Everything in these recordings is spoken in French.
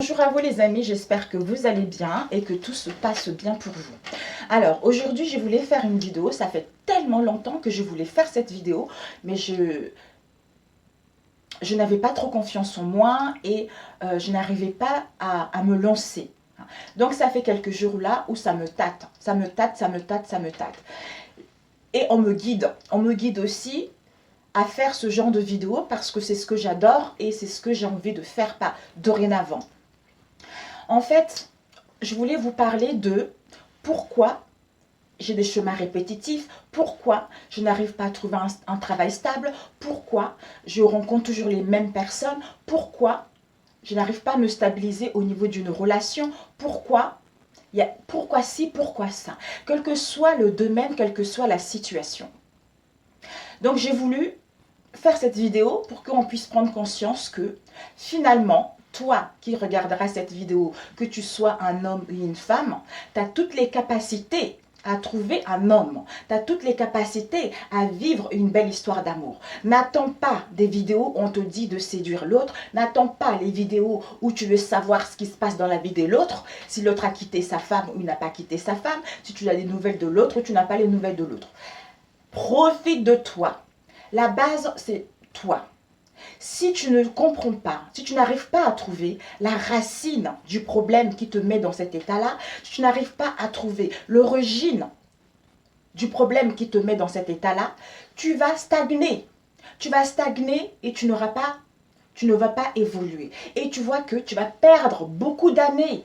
Bonjour à vous les amis, j'espère que vous allez bien et que tout se passe bien pour vous. Alors aujourd'hui je voulais faire une vidéo, ça fait tellement longtemps que je voulais faire cette vidéo, mais je n'avais pas trop confiance en moi et je n'arrivais pas à me lancer. Donc ça fait quelques jours là où ça me tâte, ça me tâte, ça me tâte, ça me tâte. Et on me guide aussi à faire ce genre de vidéo parce que c'est ce que j'adore et c'est ce que j'ai envie de faire dorénavant. En fait, je voulais vous parler de pourquoi j'ai des chemins répétitifs, pourquoi je n'arrive pas à trouver un travail stable, pourquoi je rencontre toujours les mêmes personnes, pourquoi je n'arrive pas à me stabiliser au niveau d'une relation, pourquoi ci, pourquoi ça, quel que soit le domaine, quelle que soit la situation. Donc j'ai voulu faire cette vidéo pour qu'on puisse prendre conscience que finalement, toi qui regarderas cette vidéo, que tu sois un homme ou une femme, tu as toutes les capacités à trouver un homme. Tu as toutes les capacités à vivre une belle histoire d'amour. N'attends pas des vidéos où on te dit de séduire l'autre. N'attends pas les vidéos où tu veux savoir ce qui se passe dans la vie de l'autre. Si l'autre a quitté sa femme ou il n'a pas quitté sa femme. Si tu as des nouvelles de l'autre ou tu n'as pas les nouvelles de l'autre. Profite de toi. La base, c'est toi. Si tu ne comprends pas, si tu n'arrives pas à trouver la racine du problème qui te met dans cet état-là, si tu n'arrives pas à trouver l'origine du problème qui te met dans cet état-là, tu vas stagner. Tu vas stagner et tu ne vas pas évoluer. Et tu vois que tu vas perdre beaucoup d'années.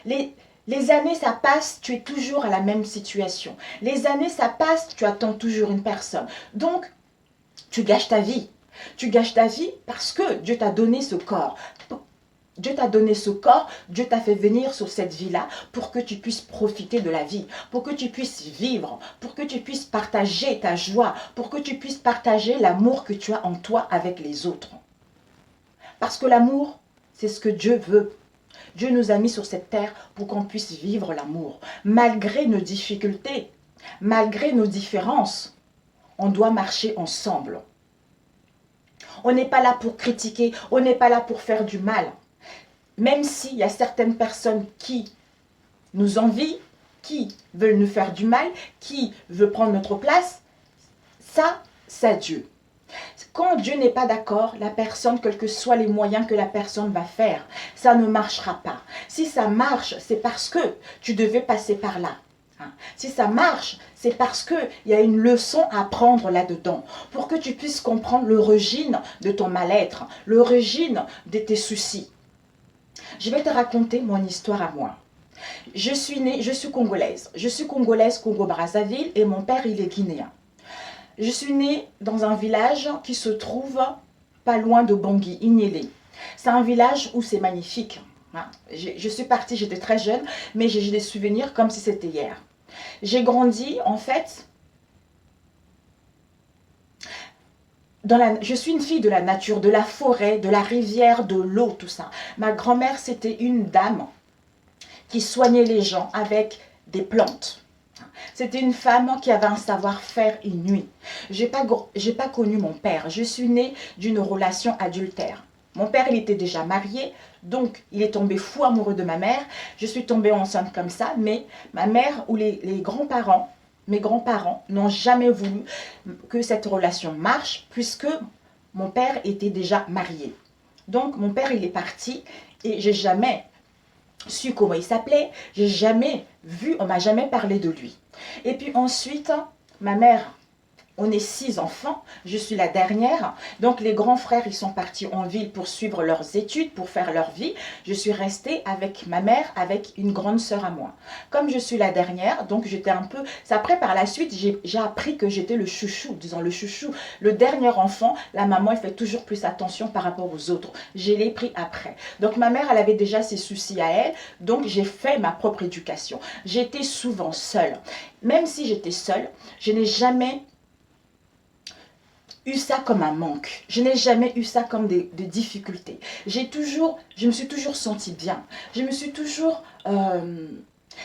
Les années, ça passe, tu es toujours à la même situation. Les années, ça passe, tu attends toujours une personne. Donc, tu gâches ta vie. Tu gâches ta vie parce que Dieu t'a donné ce corps. Dieu t'a donné ce corps, Dieu t'a fait venir sur cette vie-là pour que tu puisses profiter de la vie, pour que tu puisses vivre, pour que tu puisses partager ta joie, pour que tu puisses partager l'amour que tu as en toi avec les autres. Parce que l'amour, c'est ce que Dieu veut. Dieu nous a mis sur cette terre pour qu'on puisse vivre l'amour. Malgré nos difficultés, malgré nos différences, on doit marcher ensemble. On n'est pas là pour critiquer, on n'est pas là pour faire du mal. Même s'il y a certaines personnes qui nous envient, qui veulent nous faire du mal, qui veulent prendre notre place, ça, c'est Dieu. Quand Dieu n'est pas d'accord, la personne, quels que soient les moyens que la personne va faire, ça ne marchera pas. Si ça marche, c'est parce que tu devais passer par là. Si ça marche, c'est parce qu'il y a une leçon à prendre là-dedans, pour que tu puisses comprendre l'origine de ton mal-être, l'origine de tes soucis. Je vais te raconter mon histoire à moi. Je suis congolaise. Je suis congolaise, Congo-Brazzaville, et mon père, il est guinéen. Je suis née dans un village qui se trouve pas loin de Bangui, Ignélé. C'est un village où c'est magnifique. Je suis partie, j'étais très jeune, mais j'ai des souvenirs comme si c'était hier. J'ai grandi, en fait, je suis une fille de la nature, de la forêt, de la rivière, de l'eau, tout ça. Ma grand-mère, c'était une dame qui soignait les gens avec des plantes. C'était une femme qui avait un savoir-faire inouï. Je n'ai pas connu mon père. Je suis née d'une relation adultère. Mon père, il était déjà marié, donc il est tombé fou amoureux de ma mère. Je suis tombée enceinte comme ça, mais ma mère ou les grands-parents, mes grands-parents n'ont jamais voulu que cette relation marche puisque mon père était déjà marié. Donc mon père, il est parti et j'ai jamais su comment il s'appelait, j'ai jamais vu, on m'a jamais parlé de lui. Et puis ensuite, ma mère, on est 6 enfants, je suis la dernière, donc les grands frères, ils sont partis en ville pour suivre leurs études, pour faire leur vie. Je suis restée avec ma mère, avec une grande sœur à moi. Comme je suis la dernière, donc j'étais un peu... Après, par la suite, j'ai appris que j'étais le chouchou, disons le chouchou. Le dernier enfant, la maman, elle fait toujours plus attention par rapport aux autres. Je l'ai pris après. Donc ma mère, elle avait déjà ses soucis à elle, donc j'ai fait ma propre éducation. J'étais souvent seule. Même si j'étais seule, je n'ai jamais eu ça comme un manque. Je n'ai jamais eu ça comme des difficultés. Je me suis toujours sentie bien. Je me suis toujours... il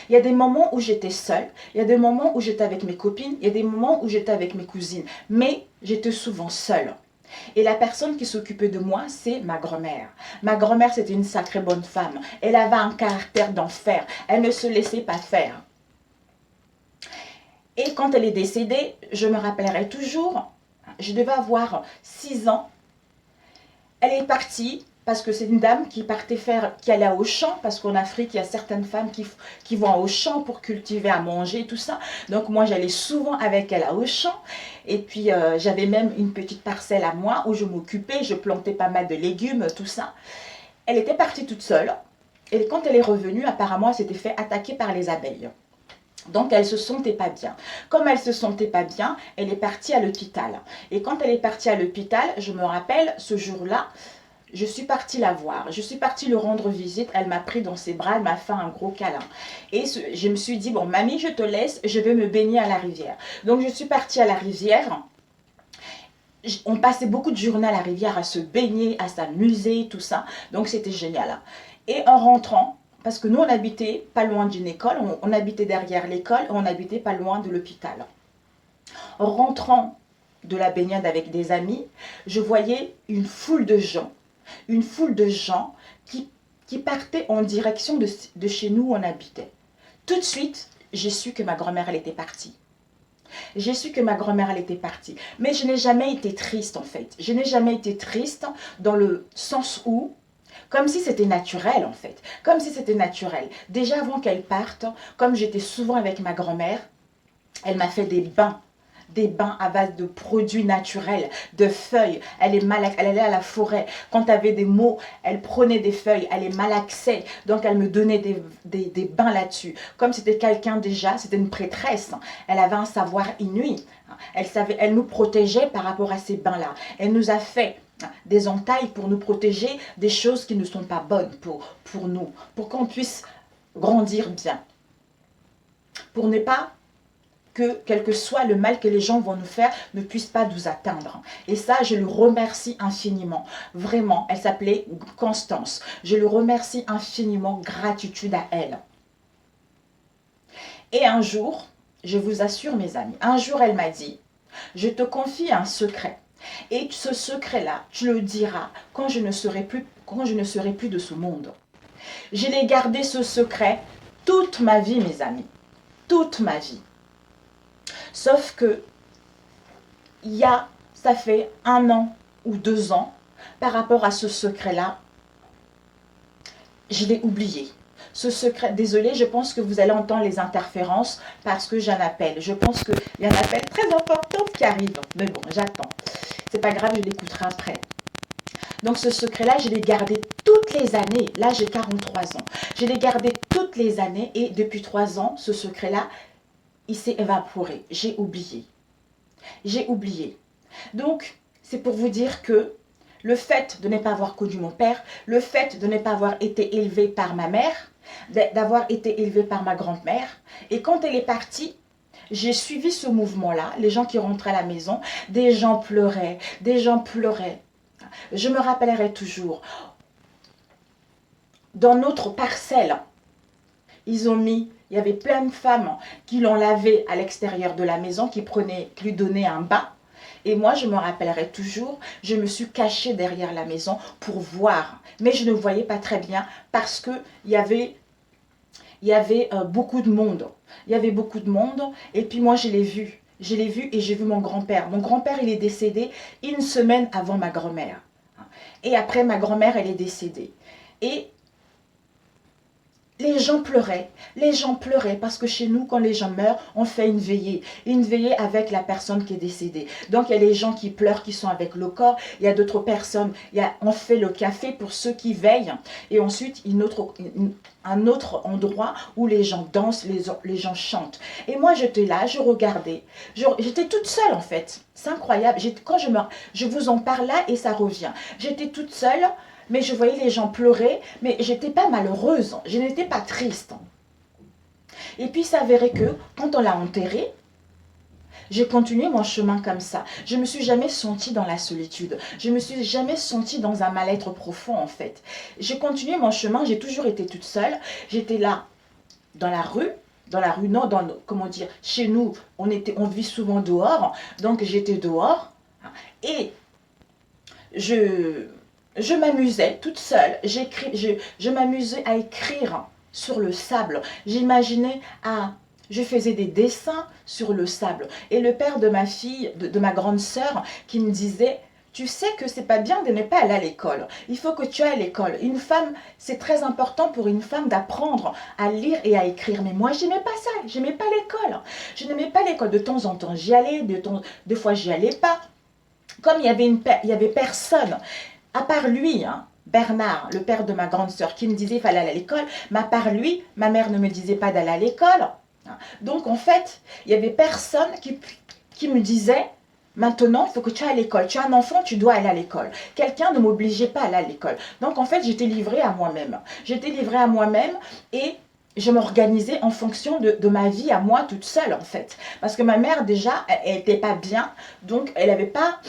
y a des moments où j'étais seule, il y a des moments où j'étais avec mes copines, il y a des moments où j'étais avec mes cousines. Mais j'étais souvent seule. Et la personne qui s'occupait de moi, c'est ma grand-mère. Ma grand-mère, c'était une sacrée bonne femme. Elle avait un caractère d'enfer. Elle ne se laissait pas faire. Et quand elle est décédée, je me rappellerai toujours, je devais avoir 6 ans. Elle est partie parce que c'est une dame qui partait qui allait au champ, parce qu'en Afrique, il y a certaines femmes qui vont au champ pour cultiver à manger et tout ça. Donc moi, j'allais souvent avec elle au champ. Et puis, j'avais même une petite parcelle à moi où je m'occupais, je plantais pas mal de légumes, tout ça. Elle était partie toute seule. Et quand elle est revenue, apparemment, elle s'était fait attaquer par les abeilles. Donc, elle se sentait pas bien. Comme elle se sentait pas bien, elle est partie à l'hôpital. Et quand elle est partie à l'hôpital, je me rappelle, ce jour-là, je suis partie la voir. Je suis partie lui rendre visite. Elle m'a pris dans ses bras, elle m'a fait un gros câlin. Et je me suis dit, bon, mamie, je te laisse, je vais me baigner à la rivière. Donc, je suis partie à la rivière. On passait beaucoup de journées à la rivière à se baigner, à s'amuser, tout ça. Donc, c'était génial. Et en rentrant, parce que nous, on habitait pas loin d'une école, on habitait derrière l'école et on habitait pas loin de l'hôpital. En rentrant de la baignade avec des amis, je voyais une foule de gens qui partaient en direction de chez nous où on habitait. Tout de suite, j'ai su que ma grand-mère, elle était partie. J'ai su que ma grand-mère, elle était partie. Mais je n'ai jamais été triste, en fait. Je n'ai jamais été triste dans le sens où, comme si c'était naturel, en fait. Comme si c'était naturel. Déjà, avant qu'elle parte, comme j'étais souvent avec ma grand-mère, elle m'a fait des bains à base de produits naturels, de feuilles. Elle allait à la forêt. Quand elle avait des maux, elle prenait des feuilles, elle les malaxait. Donc, elle me donnait des bains là-dessus. Comme c'était quelqu'un déjà, c'était une prêtresse. Elle avait un savoir inouï. Elle nous protégeait par rapport à ces bains-là. Elle nous a fait des entailles pour nous protéger des choses qui ne sont pas bonnes pour nous, pour qu'on puisse grandir bien. Pour ne pas que quel que soit le mal que les gens vont nous faire, ne puisse pas nous atteindre. Et ça, je le remercie infiniment. Vraiment, elle s'appelait Constance. Je le remercie infiniment, gratitude à elle. Et un jour, je vous assure mes amis, un jour elle m'a dit, je te confie un secret. Et ce secret-là, tu le diras quand je ne serai plus de ce monde. Je l'ai gardé ce secret toute ma vie, mes amis. Toute ma vie. Sauf que, ça fait 1 an ou 2 ans, par rapport à ce secret-là, je l'ai oublié. Ce secret, désolé, je pense que vous allez entendre les interférences parce que j'ai un appel. Je pense qu'il y a un appel très important qui arrive. Mais bon, j'attends. C'est pas grave, je l'écouterai après. Donc ce secret-là, je l'ai gardé toutes les années. Là, j'ai 43 ans. Je l'ai gardé toutes les années et depuis 3 ans, ce secret-là, il s'est évaporé. J'ai oublié. J'ai oublié. Donc, c'est pour vous dire que le fait de ne pas avoir connu mon père, le fait de ne pas avoir été élevé par ma mère, d'avoir été élevé par ma grand-mère, et quand elle est partie, j'ai suivi ce mouvement-là, les gens qui rentraient à la maison, des gens pleuraient, des gens pleuraient. Je me rappellerai toujours, dans notre parcelle, il y avait plein de femmes qui l'ont lavé à l'extérieur de la maison, qui lui donnaient un bain. Et moi, je me rappellerai toujours, je me suis cachée derrière la maison pour voir. Mais je ne voyais pas très bien parce qu'il y avait beaucoup de monde. Il y avait beaucoup de monde et puis moi, je l'ai vu. Je l'ai vu et j'ai vu mon grand-père. Mon grand-père, il est décédé 1 semaine avant ma grand-mère. Et après, ma grand-mère, elle est décédée. Et les gens pleuraient parce que chez nous, quand les gens meurent, on fait une veillée avec la personne qui est décédée. Donc, il y a les gens qui pleurent, qui sont avec le corps, il y a d'autres personnes, on fait le café pour ceux qui veillent, et ensuite, un autre endroit où les gens dansent, les gens chantent. Et moi, j'étais là, je regardais, j'étais toute seule en fait, c'est incroyable, quand je vous en parle là et ça revient, j'étais toute seule, mais je voyais les gens pleurer, mais j'étais pas malheureuse, je n'étais pas triste. Et puis, il s'avérait que, quand on l'a enterré, j'ai continué mon chemin comme ça. Je ne me suis jamais sentie dans la solitude. Je ne me suis jamais sentie dans un mal-être profond, en fait. J'ai continué mon chemin, j'ai toujours été toute seule. J'étais là, dans la rue, non, comment dire, chez nous, on vit souvent dehors, donc j'étais dehors. Et je, je m'amusais toute seule. Je m'amusais à écrire sur le sable. J'imaginais je faisais des dessins sur le sable. Et le père de ma fille, de ma grande sœur, qui me disait, tu sais que c'est pas bien de ne pas aller à l'école. Il faut que tu ailles à l'école. Une femme, c'est très important pour une femme d'apprendre à lire et à écrire. Mais moi, j'aimais pas ça. J'aimais pas l'école. Je n'aimais pas l'école. De temps en temps, j'y allais. Deux fois, j'y allais pas. Comme il y avait personne, à part lui, hein, Bernard, le père de ma grande sœur, qui me disait qu'il fallait aller à l'école, mais à part lui, ma mère ne me disait pas d'aller à l'école. Donc, en fait, il n'y avait personne qui me disait, maintenant, il faut que tu ailles à l'école. Tu es un enfant, tu dois aller à l'école. Quelqu'un ne m'obligeait pas à aller à l'école. Donc, en fait, j'étais livrée à moi-même. J'étais livrée à moi-même et je m'organisais en fonction de ma vie à moi toute seule, en fait. Parce que ma mère, déjà, elle n'était pas bien. Donc, elle n'avait pas...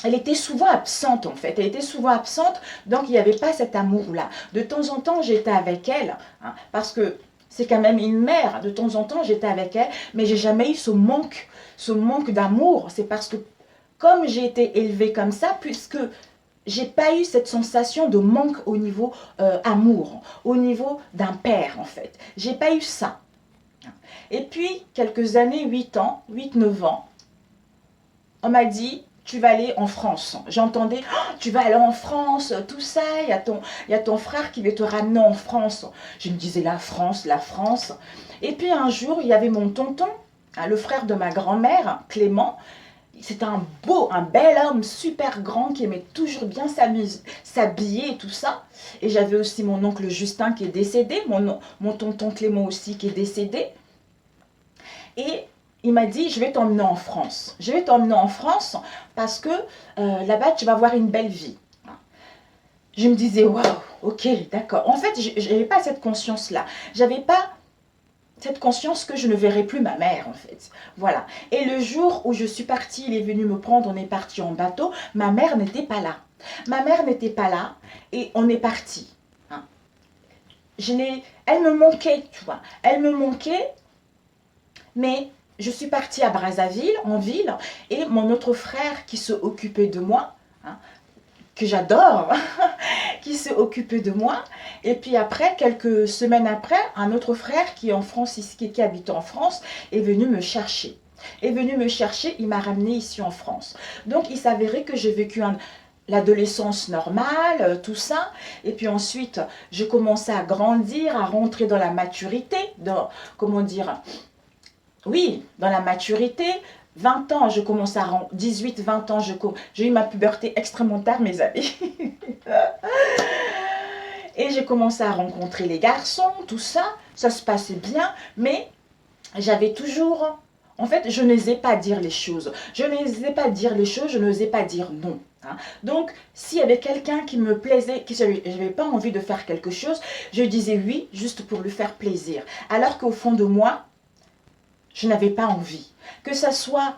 Elle était souvent absente, en fait. Elle était souvent absente, donc il n'y avait pas cet amour-là. De temps en temps, j'étais avec elle, hein, parce que c'est quand même une mère. De temps en temps, j'étais avec elle, mais j'ai jamais eu ce manque d'amour. C'est parce que, comme j'ai été élevée comme ça, puisque j'ai pas eu cette sensation de manque au niveau amour, au niveau d'un père, en fait. J'ai pas eu ça. Et puis, quelques années, 8 ans, 8-9 ans, on m'a dit, tu vas aller en France. J'entendais, oh, tu vas aller en France, tout ça, il y a ton frère qui veut te ramener en France. Je me disais, la France, la France. Et puis un jour, il y avait mon tonton, hein, le frère de ma grand-mère, Clément. C'était un bel homme, super grand, qui aimait toujours bien s'habiller et tout ça. Et j'avais aussi mon oncle Justin qui est décédé, mon tonton Clément aussi qui est décédé. Et il m'a dit, je vais t'emmener en France. Je vais t'emmener en France parce que là-bas, tu vas avoir une belle vie. Je me disais, waouh, ok, d'accord. En fait, je n'avais pas cette conscience-là. J'avais pas cette conscience que je ne verrais plus ma mère, en fait. Voilà. Et le jour où je suis partie, il est venu me prendre, on est parti en bateau, ma mère n'était pas là. Ma mère n'était pas là et on est parti. Hein. Elle me manquait, tu vois. Elle me manquait, mais je suis partie à Brazzaville, en ville, et mon autre frère qui se occupait de moi, hein, que j'adore, qui s'est occupé de moi. Et puis après, quelques semaines après, un autre frère qui est en France, qui habite en France, est venu me chercher. Est venu me chercher, il m'a ramené ici en France. Donc il s'avérait que j'ai vécu l'adolescence normale, tout ça. Et puis ensuite, je commençais à grandir, à rentrer dans la maturité, comment dire, oui, dans la maturité. 20 ans, je commence à 18, 20 ans, j'ai eu ma puberté extrêmement tard, mes amis. Et j'ai commencé à rencontrer les garçons, tout ça. Ça se passait bien, mais j'avais toujours... En fait, je n'osais pas dire les choses. Je n'osais pas dire les choses, je n'osais pas dire non. Hein. Donc, s'il y avait quelqu'un qui me plaisait, que je n'avais pas envie de faire quelque chose, je disais oui, juste pour lui faire plaisir. Alors qu'au fond de moi, je n'avais pas envie. Que ça soit,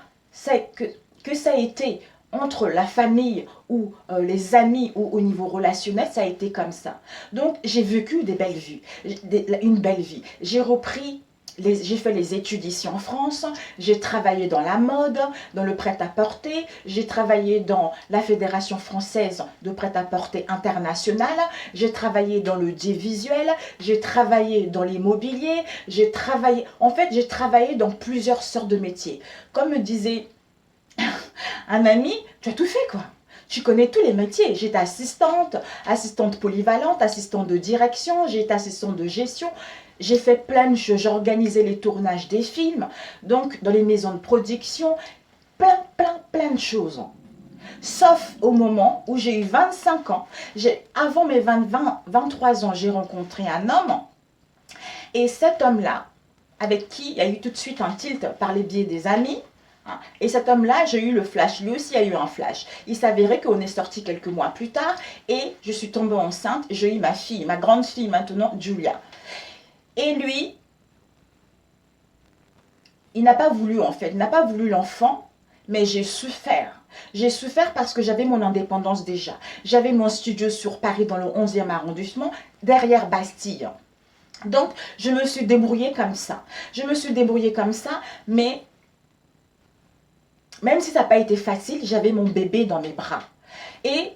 que ça a été entre la famille ou les amis ou au niveau relationnel, ça a été comme ça. Donc, j'ai vécu des belles vies, une belle vie. J'ai fait les études ici en France, j'ai travaillé dans la mode, dans le prêt-à-porter, j'ai travaillé dans la Fédération française de prêt-à-porter international, j'ai travaillé dans le visuel, j'ai travaillé dans l'immobilier, j'ai travaillé dans plusieurs sortes de métiers. Comme me disait un ami, tu as tout fait quoi. Tu connais tous les métiers. J'étais assistante polyvalente, assistante de direction, j'ai été assistante de gestion. J'ai fait plein de choses. J'ai organisé les tournages des films, donc dans les maisons de production, plein de choses. Sauf au moment où j'ai eu 25 ans. Avant mes 23 ans, j'ai rencontré un homme. Et cet homme-là, avec qui il y a eu tout de suite un tilt par les biais des amis, et cet homme-là, j'ai eu le flash, lui aussi a eu un flash. Il s'avérait qu'on est sorti quelques mois plus tard et je suis tombée enceinte, j'ai eu ma fille, ma grande fille maintenant, Julia. Et lui, il n'a pas voulu en fait, il n'a pas voulu l'enfant, mais j'ai souffert. J'ai souffert parce que j'avais mon indépendance déjà. J'avais mon studio sur Paris dans le 11e arrondissement, derrière Bastille. Donc, je me suis débrouillée comme ça. Je me suis débrouillée comme ça, mais même si ça n'a pas été facile, j'avais mon bébé dans mes bras. Et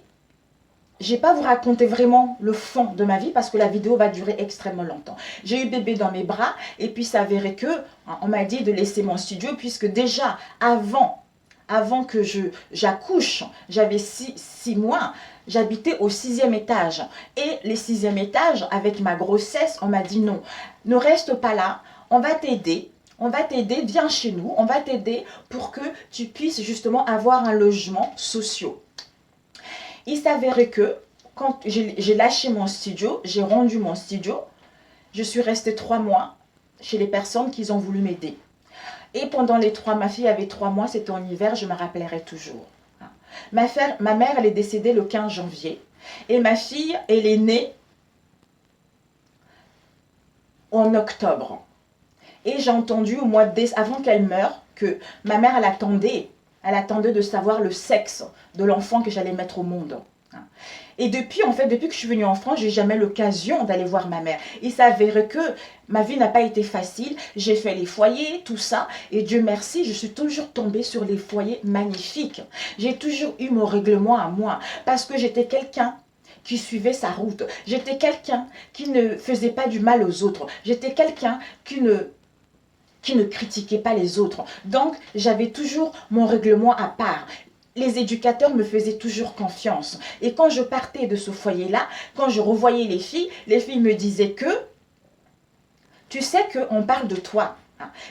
je ne vais pas vous raconter vraiment le fond de ma vie parce que la vidéo va durer extrêmement longtemps. J'ai eu bébé dans mes bras et puis ça s'avérait que on m'a dit de laisser mon studio puisque déjà avant que j'accouche, j'avais 6 mois, j'habitais au 6e étage. Et les 6e étages, avec ma grossesse, on m'a dit non, ne reste pas là, on va t'aider. On va t'aider, viens chez nous, on va t'aider pour que tu puisses justement avoir un logement social. Il s'avérait que quand j'ai lâché mon studio, j'ai rendu mon studio, je suis restée 3 mois chez les personnes qui ont voulu m'aider. Et pendant les 3, ma fille avait 3 mois, c'était en hiver, je me rappellerai toujours. Ma mère, elle est décédée le 15 janvier. Et ma fille, elle est née en octobre. Et j'ai entendu au mois de avant qu'elle meure, que ma mère, elle attendait de savoir le sexe de l'enfant que j'allais mettre au monde. Et depuis, en fait, depuis que je suis venue en France, j'ai jamais l'occasion d'aller voir ma mère. Il s'avère que ma vie n'a pas été facile. J'ai fait les foyers, tout ça. Et Dieu merci, je suis toujours tombée sur les foyers magnifiques. J'ai toujours eu mon règlement à moi. Parce que j'étais quelqu'un qui suivait sa route. J'étais quelqu'un qui ne faisait pas du mal aux autres. J'étais quelqu'un qui ne critiquait pas les autres. Donc, j'avais toujours mon règlement à part. Les éducateurs me faisaient toujours confiance. Et quand je partais de ce foyer-là, quand je revoyais les filles me disaient que, tu sais qu'on parle de toi.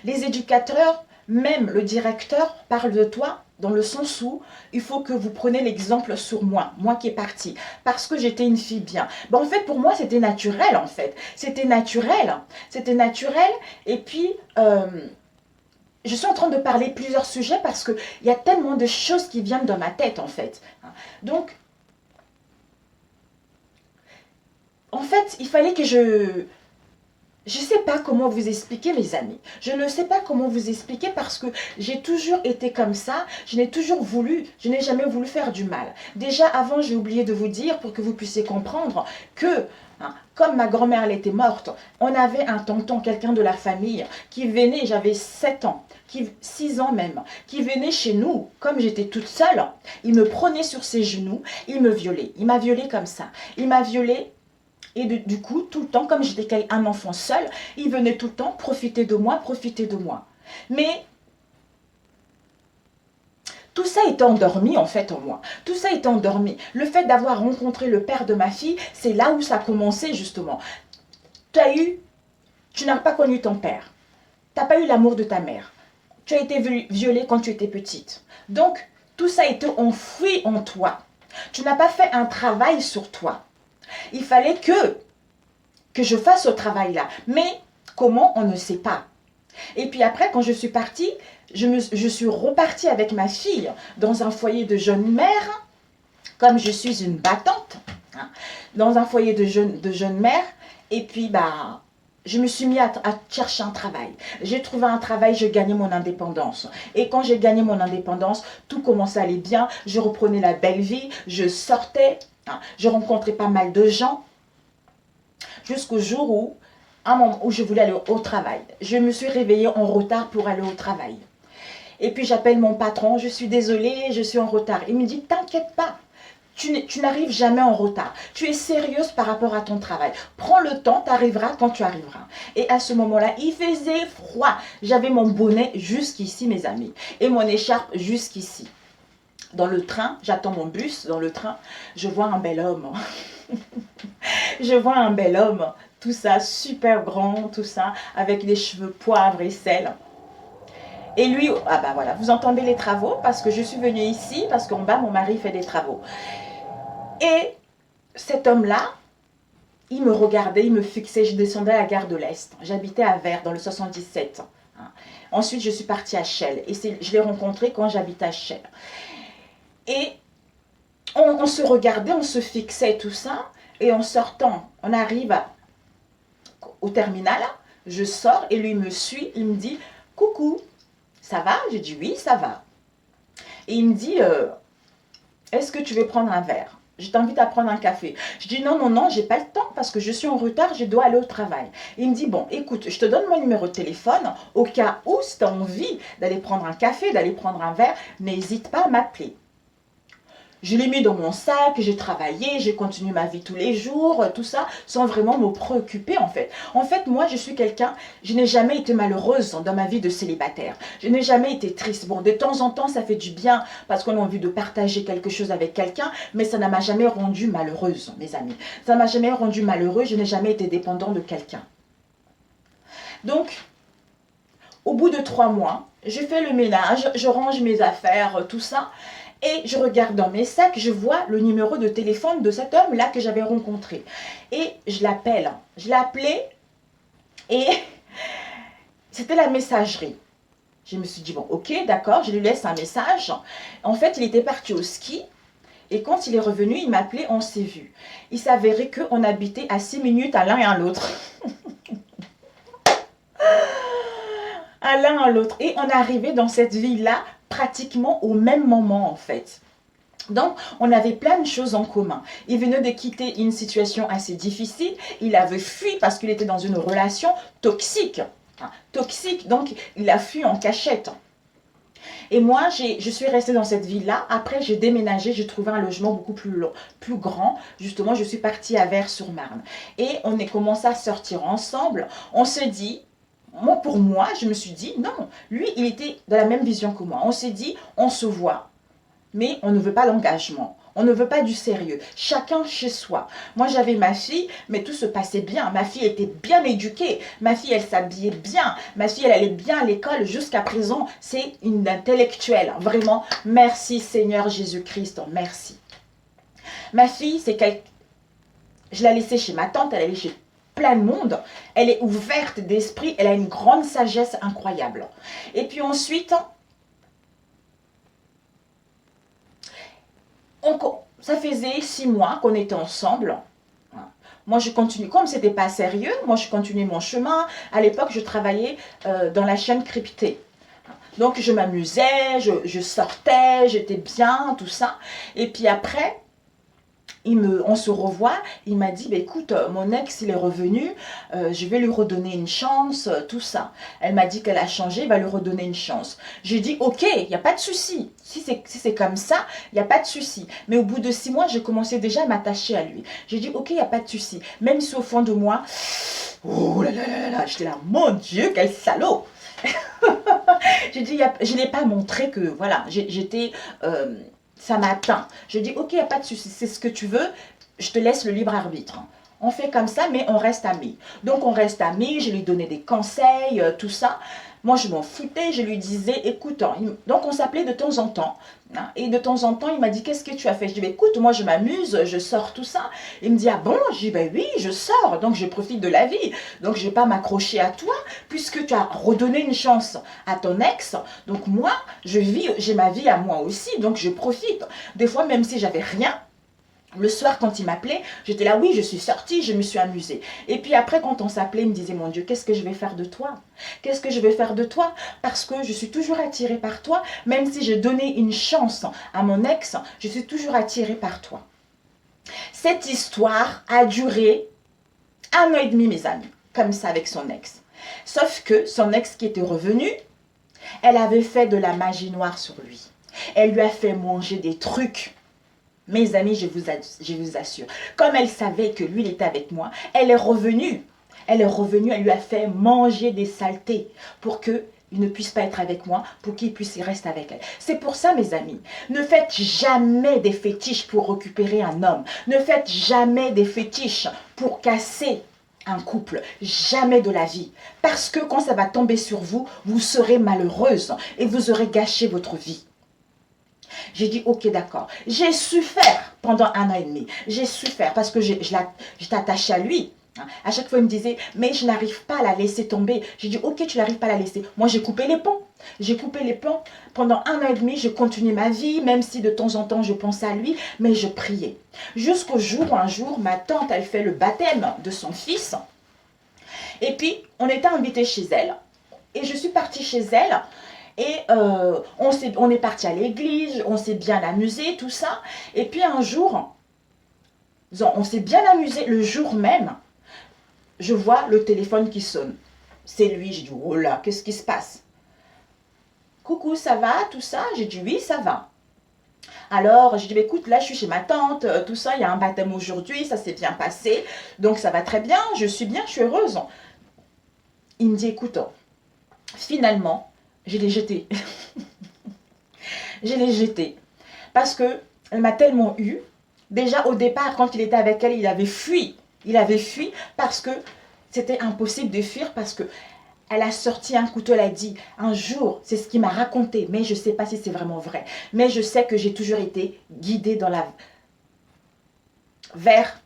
Les éducateurs, même le directeur, parle de toi dans le sens où il faut que vous preniez l'exemple sur moi qui est partie, parce que j'étais une fille bien. Ben, en fait, pour moi, c'était naturel, en fait. C'était naturel. C'était naturel. Et puis... je suis en train de parler plusieurs sujets parce qu'il y a tellement de choses qui viennent dans ma tête, en fait. Donc, en fait, il fallait que je ne sais pas comment vous expliquer, mes amis. Je ne sais pas comment vous expliquer parce que j'ai toujours été comme ça. Je n'ai jamais voulu faire du mal. Déjà, avant, j'ai oublié de vous dire, pour que vous puissiez comprendre, que comme ma grand-mère, elle était morte, on avait un tonton, quelqu'un de la famille, qui venait, j'avais 7 ans, 6 ans même, qui venait chez nous, comme j'étais toute seule, il me prenait sur ses genoux, il me violait. Il m'a violée comme ça. Il m'a violée. Et du coup, tout le temps, comme j'étais un enfant seul, il venait tout le temps profiter de moi, profiter de moi. Mais tout ça était endormi en fait en moi. Tout ça était endormi. Le fait d'avoir rencontré le père de ma fille, c'est là où ça a commencé justement. Tu n'as pas connu ton père. Tu n'as pas eu l'amour de ta mère. Tu as été violée quand tu étais petite. Donc, tout ça a été enfoui en toi. Tu n'as pas fait un travail sur toi. Il fallait que je fasse ce travail-là. Mais comment, on ne sait pas. Et puis après, quand je suis partie, je suis repartie avec ma fille dans un foyer de jeunes mères, comme je suis une battante, dans un foyer de jeunes mères. Et puis, je me suis mis à chercher un travail. J'ai trouvé un travail, je gagnais mon indépendance. Et quand j'ai gagné mon indépendance, tout commençait à aller bien. Je reprenais la belle vie, je sortais, je rencontrais pas mal de gens. Jusqu'au jour où, un moment où je voulais aller au travail. Je me suis réveillée en retard pour aller au travail. Et puis j'appelle mon patron, je suis désolée, je suis en retard. Il me dit, t'inquiète pas, tu n'arrives jamais en retard. Tu es sérieuse par rapport à ton travail. Prends le temps, tu arriveras quand tu arriveras. Et à ce moment-là, il faisait froid. J'avais mon bonnet jusqu'ici, mes amis, et mon écharpe jusqu'ici. Dans le train, j'attends mon bus, dans le train, je vois un bel homme. Je vois un bel homme, tout ça, super grand, tout ça, avec des cheveux poivre et sel. Et lui, voilà, vous entendez les travaux parce que je suis venue ici, parce qu'en bas, mon mari fait des travaux. Et cet homme-là, il me regardait, il me fixait, je descendais à la gare de l'Est. J'habitais à Vers, dans le 77. Ensuite, je suis partie à Chelles. Et je l'ai rencontré quand j'habitais à Chelles. Et on se regardait, on se fixait, tout ça. Et en sortant, on arrive au terminal. Je sors et lui me suit. Il me dit, coucou, ça va? J'ai dit, oui, ça va. Et il me dit, est-ce que tu veux prendre un verre? je t'invite à prendre un café. Je dis non, non, non, j'ai pas le temps parce que je suis en retard, je dois aller au travail. Il me dit bon, écoute, je te donne mon numéro de téléphone au cas où si tu as envie d'aller prendre un café, d'aller prendre un verre, n'hésite pas à m'appeler. Je l'ai mis dans mon sac, j'ai travaillé, j'ai continué ma vie tous les jours, tout ça, sans vraiment me préoccuper en fait. En fait, moi, je suis quelqu'un, je n'ai jamais été malheureuse dans ma vie de célibataire. Je n'ai jamais été triste. Bon, de temps en temps, ça fait du bien parce qu'on a envie de partager quelque chose avec quelqu'un, mais ça ne m'a jamais rendue malheureuse, mes amis. Ça ne m'a jamais rendue malheureuse, je n'ai jamais été dépendant de quelqu'un. Donc, au bout de 3 mois, je fais le ménage, je range mes affaires, tout ça. Et je regarde dans mes sacs, je vois le numéro de téléphone de cet homme-là que j'avais rencontré. Et je l'appelle. Je l'ai appelé et c'était la messagerie. Je me suis dit, bon, ok, d'accord, je lui laisse un message. En fait, il était parti au ski. Et quand il est revenu, il m'a appelé, on s'est vu. Il s'avérait qu'on habitait à 6 minutes à l'un et à l'autre. À l'un à l'autre. Et on est arrivé dans cette ville-là pratiquement au même moment en fait. Donc, on avait plein de choses en commun. Il venait de quitter une situation assez difficile. Il avait fui parce qu'il était dans une relation toxique. Toxique, donc il a fui en cachette. Et moi, je suis restée dans cette ville-là. Après, j'ai déménagé, j'ai trouvé un logement beaucoup plus grand. Justement, je suis partie à Vers-sur-Marne. Et on est commencé à sortir ensemble. On se dit, pour moi, je me suis dit, non, lui, il était de la même vision que moi. On s'est dit, on se voit, mais on ne veut pas l'engagement. On ne veut pas du sérieux. Chacun chez soi. Moi, j'avais ma fille, mais tout se passait bien. Ma fille était bien éduquée. Ma fille, elle s'habillait bien. Ma fille, elle allait bien à l'école. Jusqu'à présent, c'est une intellectuelle. Vraiment, merci Seigneur Jésus-Christ. Merci. Ma fille, je l'ai laissée chez ma tante. Elle allait chez plein de monde, elle est ouverte d'esprit, elle a une grande sagesse incroyable. Et puis ensuite, ça faisait 6 mois qu'on était ensemble. Moi, je continue, comme c'était pas sérieux, moi, je continuais mon chemin. À l'époque, je travaillais dans la chaîne cryptée. Donc, je m'amusais, je sortais, j'étais bien, tout ça. Et puis après, on se revoit, il m'a dit, bah, écoute, mon ex, il est revenu, je vais lui redonner une chance, tout ça. Elle m'a dit qu'elle a changé, il va lui redonner une chance. J'ai dit, ok, il n'y a pas de souci. Si c'est comme ça, il n'y a pas de souci. Mais au bout de 6 mois, j'ai commencé déjà à m'attacher à lui. J'ai dit, ok, il n'y a pas de souci. Même si au fond de moi, oh là là là là, j'étais là, mon Dieu, quel salaud. J'ai dit, je ne l'ai pas montré que, voilà, j'étais... ça m'atteint. Je dis, ok, il n'y a pas de souci, c'est ce que tu veux, je te laisse le libre arbitre. On fait comme ça, mais on reste amis. Donc, on reste amis, je lui donnais des conseils, tout ça. Moi, je m'en foutais, je lui disais, écoute, donc on s'appelait de temps en temps. Et de temps en temps, il m'a dit, qu'est-ce que tu as fait? Je dis, écoute, moi, je m'amuse, je sors, tout ça. Il me dit, ah bon? Je dis, ben oui, je sors, donc je profite de la vie. Donc, je ne vais pas m'accrocher à toi, puisque tu as redonné une chance à ton ex. Donc, moi, j'ai ma vie à moi aussi, donc je profite. Des fois, même si j'avais rien, le soir, quand il m'appelait, j'étais là, oui, je suis sortie, je me suis amusée. Et puis après, quand on s'appelait, il me disait, mon Dieu, qu'est-ce que je vais faire de toi? Qu'est-ce que je vais faire de toi? Parce que je suis toujours attirée par toi, même si j'ai donné une chance à mon ex, je suis toujours attirée par toi. Cette histoire a duré 1 an et demi, mes amis, comme ça avec son ex. Sauf que son ex qui était revenu, elle avait fait de la magie noire sur lui. Elle lui a fait manger des trucs. Mes amis, je vous assure, comme elle savait que lui, il était avec moi, elle est revenue. Elle est revenue, elle lui a fait manger des saletés pour qu'il ne puisse pas être avec moi, pour qu'il puisse rester avec elle. C'est pour ça, mes amis, ne faites jamais des fétiches pour récupérer un homme. Ne faites jamais des fétiches pour casser un couple. Jamais de la vie. Parce que quand ça va tomber sur vous, vous serez malheureuse et vous aurez gâché votre vie. J'ai dit, ok, d'accord. J'ai souffert pendant 1 an et demi. J'ai souffert parce que j'étais attachée à lui. À chaque fois, il me disait, mais je n'arrive pas à la laisser tomber. J'ai dit, ok, tu n'arrives pas à la laisser. Moi, j'ai coupé les ponts. J'ai coupé les ponts. Pendant 1 an et demi, j'ai continué ma vie, même si de temps en temps, je pensais à lui, mais je priais. Jusqu'au jour où un jour, ma tante, elle fait le baptême de son fils. Et puis, on était invités chez elle. Et je suis partie chez elle. Et on est parti à l'église, on s'est bien amusé, tout ça. Et puis un jour, On s'est bien amusé. Le jour même, je vois le téléphone qui sonne. C'est lui. Je dis, oh là, qu'est-ce qui se passe? Coucou, ça va, tout ça? J'ai dit, oui, ça va. Alors, je dis, écoute, là, je suis chez ma tante, tout ça, il y a un baptême aujourd'hui, ça s'est bien passé. Donc, ça va très bien, je suis bien, je suis heureuse. Il me dit, écoute, finalement, je l'ai jeté. Je l'ai jeté. Parce que elle m'a tellement eu. Déjà, au départ, quand il était avec elle, il avait fui. Il avait fui parce que c'était impossible de fuir parce que elle a sorti un couteau, elle a dit, un jour, c'est ce qu'il m'a raconté, mais je ne sais pas si c'est vraiment vrai. Mais je sais que j'ai toujours été guidée vers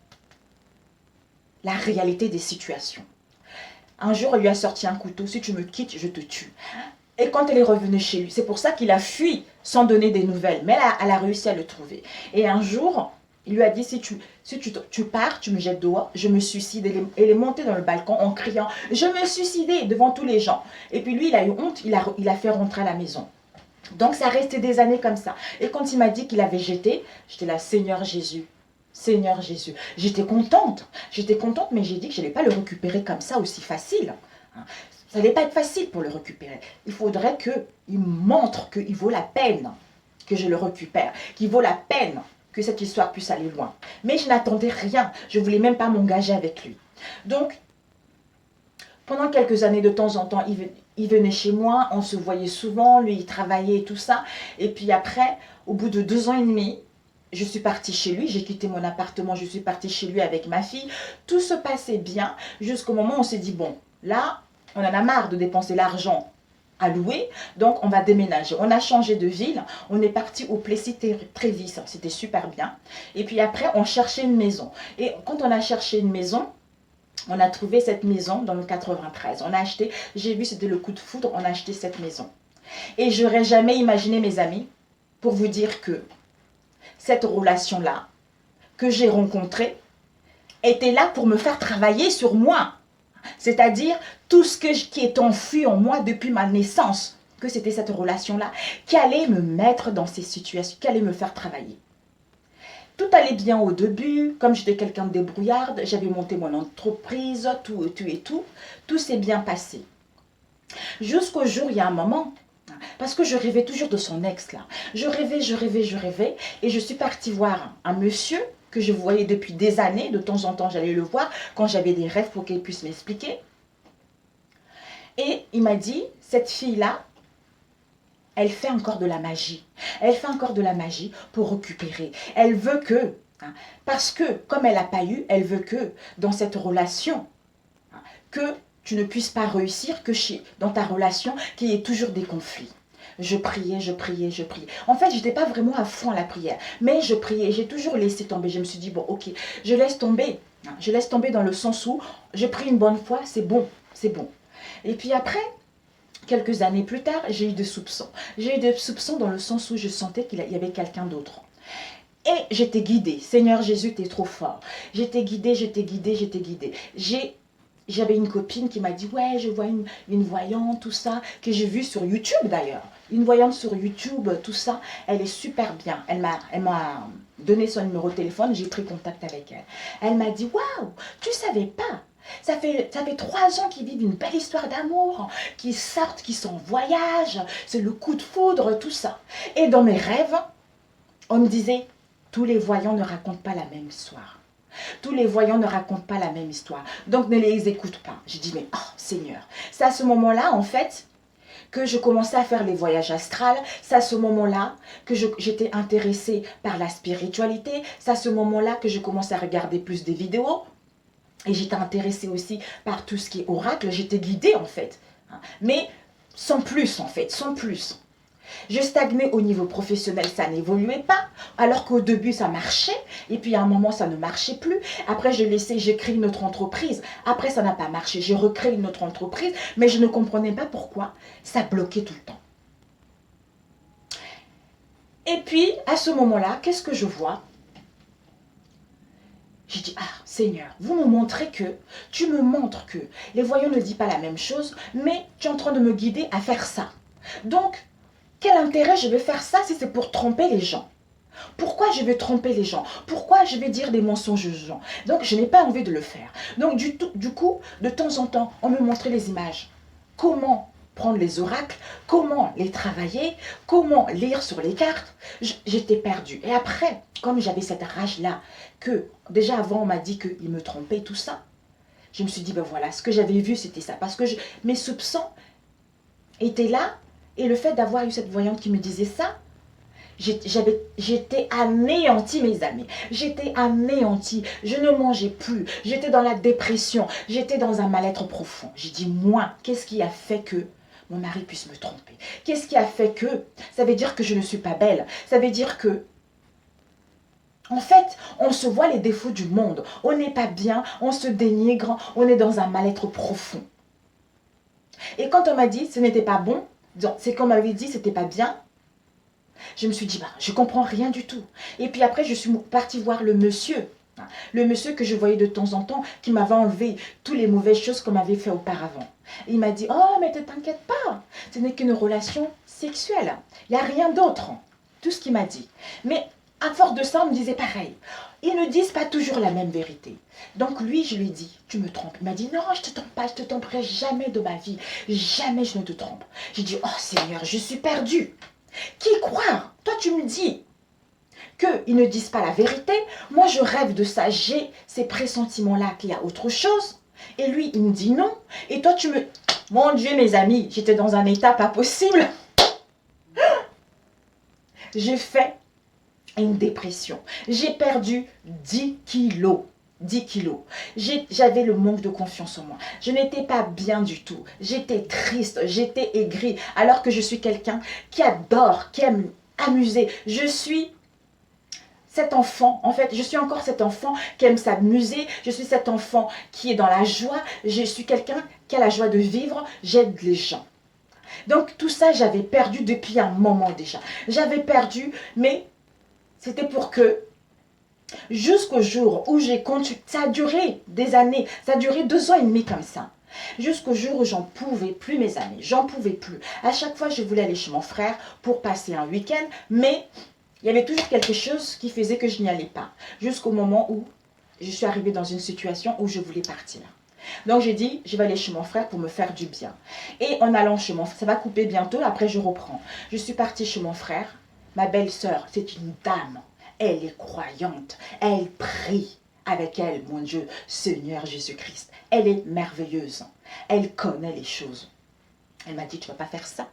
la réalité des situations. Un jour, elle lui a sorti un couteau, si tu me quittes, je te tue. Et quand elle est revenue chez lui, c'est pour ça qu'il a fui sans donner des nouvelles. Mais elle a réussi à le trouver. Et un jour, il lui a dit, si tu pars, tu me jettes dehors, je me suicide. Elle est montée dans le balcon en criant, je me suicidais devant tous les gens. Et puis lui, il a eu honte, il a fait rentrer à la maison. Donc ça restait des années comme ça. Et quand il m'a dit qu'il avait jeté, j'étais là, Seigneur Jésus. Seigneur Jésus. J'étais contente, mais j'ai dit que je n'allais pas le récupérer comme ça aussi facile. Ça n'allait pas être facile pour le récupérer. Il faudrait qu'il montre qu'il vaut la peine que je le récupère, qu'il vaut la peine que cette histoire puisse aller loin. Mais je n'attendais rien. Je ne voulais même pas m'engager avec lui. Donc, pendant quelques années, de temps en temps, il venait chez moi, on se voyait souvent, lui, il travaillait et tout ça. Et puis après, au bout de 2 ans et demi, je suis partie chez lui, j'ai quitté mon appartement, je suis partie chez lui avec ma fille. Tout se passait bien jusqu'au moment où on s'est dit, bon, là, on en a marre de dépenser l'argent à louer, donc on va déménager. On a changé de ville, on est parti au Plessis-Trévis, c'était super bien. Et puis après, on cherchait une maison. Et quand on a cherché une maison, on a trouvé cette maison dans le 93. On a acheté, j'ai vu, c'était le coup de foudre, on a acheté cette maison. Et je n'aurais jamais imaginé, mes amis, pour vous dire que cette relation-là, que j'ai rencontrée, était là pour me faire travailler sur moi. C'est-à-dire tout ce qui est enfui en moi depuis ma naissance, que c'était cette relation-là, qui allait me mettre dans ces situations, qui allait me faire travailler. Tout allait bien au début, comme j'étais quelqu'un de débrouillarde, j'avais monté mon entreprise, tout s'est bien passé. Jusqu'au jour, il y a un moment, parce que je rêvais toujours de son ex là. Je rêvais, et je suis partie voir un monsieur que je voyais depuis des années. De temps en temps, j'allais le voir quand j'avais des rêves pour qu'il puisse m'expliquer. Et il m'a dit, cette fille-là, elle fait encore de la magie. Elle fait encore de la magie pour récupérer. Elle veut que, parce que comme elle n'a pas eu, elle veut que dans cette relation, que tu ne puisses pas réussir, que dans ta relation, qu'il y ait toujours des conflits. Je priais. En fait, je n'étais pas vraiment à fond à la prière, mais je priais. J'ai toujours laissé tomber. Je me suis dit, bon, ok, je laisse tomber. Je laisse tomber dans le sens où je prie une bonne fois, c'est bon, c'est bon. Et puis après, quelques années plus tard, j'ai eu des soupçons. J'ai eu des soupçons dans le sens où je sentais qu'il y avait quelqu'un d'autre. Et j'étais guidée. Seigneur Jésus, tu es trop fort. J'étais guidée. J'avais une copine qui m'a dit, ouais, je vois une voyante, tout ça, que j'ai vue sur YouTube d'ailleurs. Une voyante sur YouTube, tout ça, elle est super bien. Elle m'a donné son numéro de téléphone, j'ai pris contact avec elle. Elle m'a dit, waouh, tu savais pas. Ça fait 3 ans qu'ils vivent une belle histoire d'amour, qu'ils sortent, qu'ils sont en voyage, c'est le coup de foudre, tout ça. Et dans mes rêves, on me disait, tous les voyants ne racontent pas la même histoire. Tous les voyants ne racontent pas la même histoire. Donc ne les écoute pas. Je dis, mais oh Seigneur. C'est à ce moment-là, en fait, que je commençais à faire les voyages astrales. C'est à ce moment-là que j'étais intéressée par la spiritualité. C'est à ce moment-là que je commençais à regarder plus des vidéos. Et j'étais intéressée aussi par tout ce qui est oracle. J'étais guidée, en fait. Mais sans plus, en fait, sans plus. Je stagnais au niveau professionnel, ça n'évoluait pas, alors qu'au début ça marchait, et puis à un moment ça ne marchait plus. Après j'ai créé une autre entreprise, après ça n'a pas marché, j'ai recréé une autre entreprise, mais je ne comprenais pas pourquoi ça bloquait tout le temps. Et puis à ce moment-là, qu'est-ce que je vois? J'ai dit, ah Seigneur, vous me montrez que, tu me montres que les voyants ne disent pas la même chose, mais tu es en train de me guider à faire ça. Donc, quel intérêt je vais faire ça si c'est pour tromper les gens? Pourquoi je vais tromper les gens? Pourquoi je vais dire des mensonges aux gens? Donc, je n'ai pas envie de le faire. Donc, du coup, de temps en temps, on me montrait les images. Comment prendre les oracles, comment les travailler, comment lire sur les cartes. J'étais perdue. Et après, comme j'avais cette rage-là, que déjà avant, on m'a dit qu'il me trompait, tout ça, je me suis dit, ben voilà, ce que j'avais vu, c'était ça. Parce que mes soupçons étaient là. Et le fait d'avoir eu cette voyante qui me disait ça, j'étais anéantie, mes amis. J'étais anéantie. Je ne mangeais plus. J'étais dans la dépression. J'étais dans un mal-être profond. J'ai dit, moi, qu'est-ce qui a fait que mon mari puisse me tromper? Qu'est-ce qui a fait que... Ça veut dire que je ne suis pas belle. Ça veut dire que... En fait, on se voit les défauts du monde. On n'est pas bien, on se dénigre, on est dans un mal-être profond. Et quand on m'a dit ce n'était pas bon, c'est qu'on m'avait dit c'était pas bien, je me suis dit, bah, je comprends rien du tout. Et puis après, je suis partie voir le monsieur que je voyais de temps en temps, qui m'avait enlevé toutes les mauvaises choses qu'on m'avait fait auparavant. Et il m'a dit, oh, mais ne t'inquiète pas, ce n'est qu'une relation sexuelle. Il n'y a rien d'autre. Tout ce qu'il m'a dit. Mais à force de ça, on me disait pareil. Ils ne disent pas toujours la même vérité. Donc lui, je lui ai dit, tu me trompes. Il m'a dit, non, je ne te trompe pas, je ne te tromperai jamais de ma vie. Jamais je ne te trompe. J'ai dit, oh Seigneur, je suis perdue. Qui croire? Toi, tu me dis qu'ils ne disent pas la vérité. Moi, je rêve de ça. J'ai ces pressentiments-là qu'il y a autre chose. Et lui, il me dit non. Et toi, tu me... Mon Dieu, mes amis, j'étais dans un état pas possible. J'ai fait une dépression. J'ai perdu 10 kilos. 10 kilos. J'avais le manque de confiance en moi. Je n'étais pas bien du tout. J'étais triste, j'étais aigrie. Alors que je suis quelqu'un qui adore, qui aime amuser. Je suis cet enfant, en fait, je suis encore cet enfant qui aime s'amuser. Je suis cet enfant qui est dans la joie. Je suis quelqu'un qui a la joie de vivre. J'aide les gens. Donc tout ça, j'avais perdu depuis un moment déjà. J'avais perdu, mais c'était pour que jusqu'au jour où j'ai continué, ça a duré des années, ça a duré 2 ans et demi comme ça. Jusqu'au jour où j'en pouvais plus, mes amis, j'en pouvais plus. À chaque fois, je voulais aller chez mon frère pour passer un week-end, mais il y avait toujours quelque chose qui faisait que je n'y allais pas. Jusqu'au moment où je suis arrivée dans une situation où je voulais partir. Donc j'ai dit, je vais aller chez mon frère pour me faire du bien. Et en allant chez mon frère, ça va couper bientôt, après je reprends. Je suis partie chez mon frère, ma belle-sœur, c'est une dame. Elle est croyante, elle prie avec elle, mon Dieu, Seigneur Jésus-Christ. Elle est merveilleuse, elle connaît les choses. Elle m'a dit, tu ne vas pas faire ça.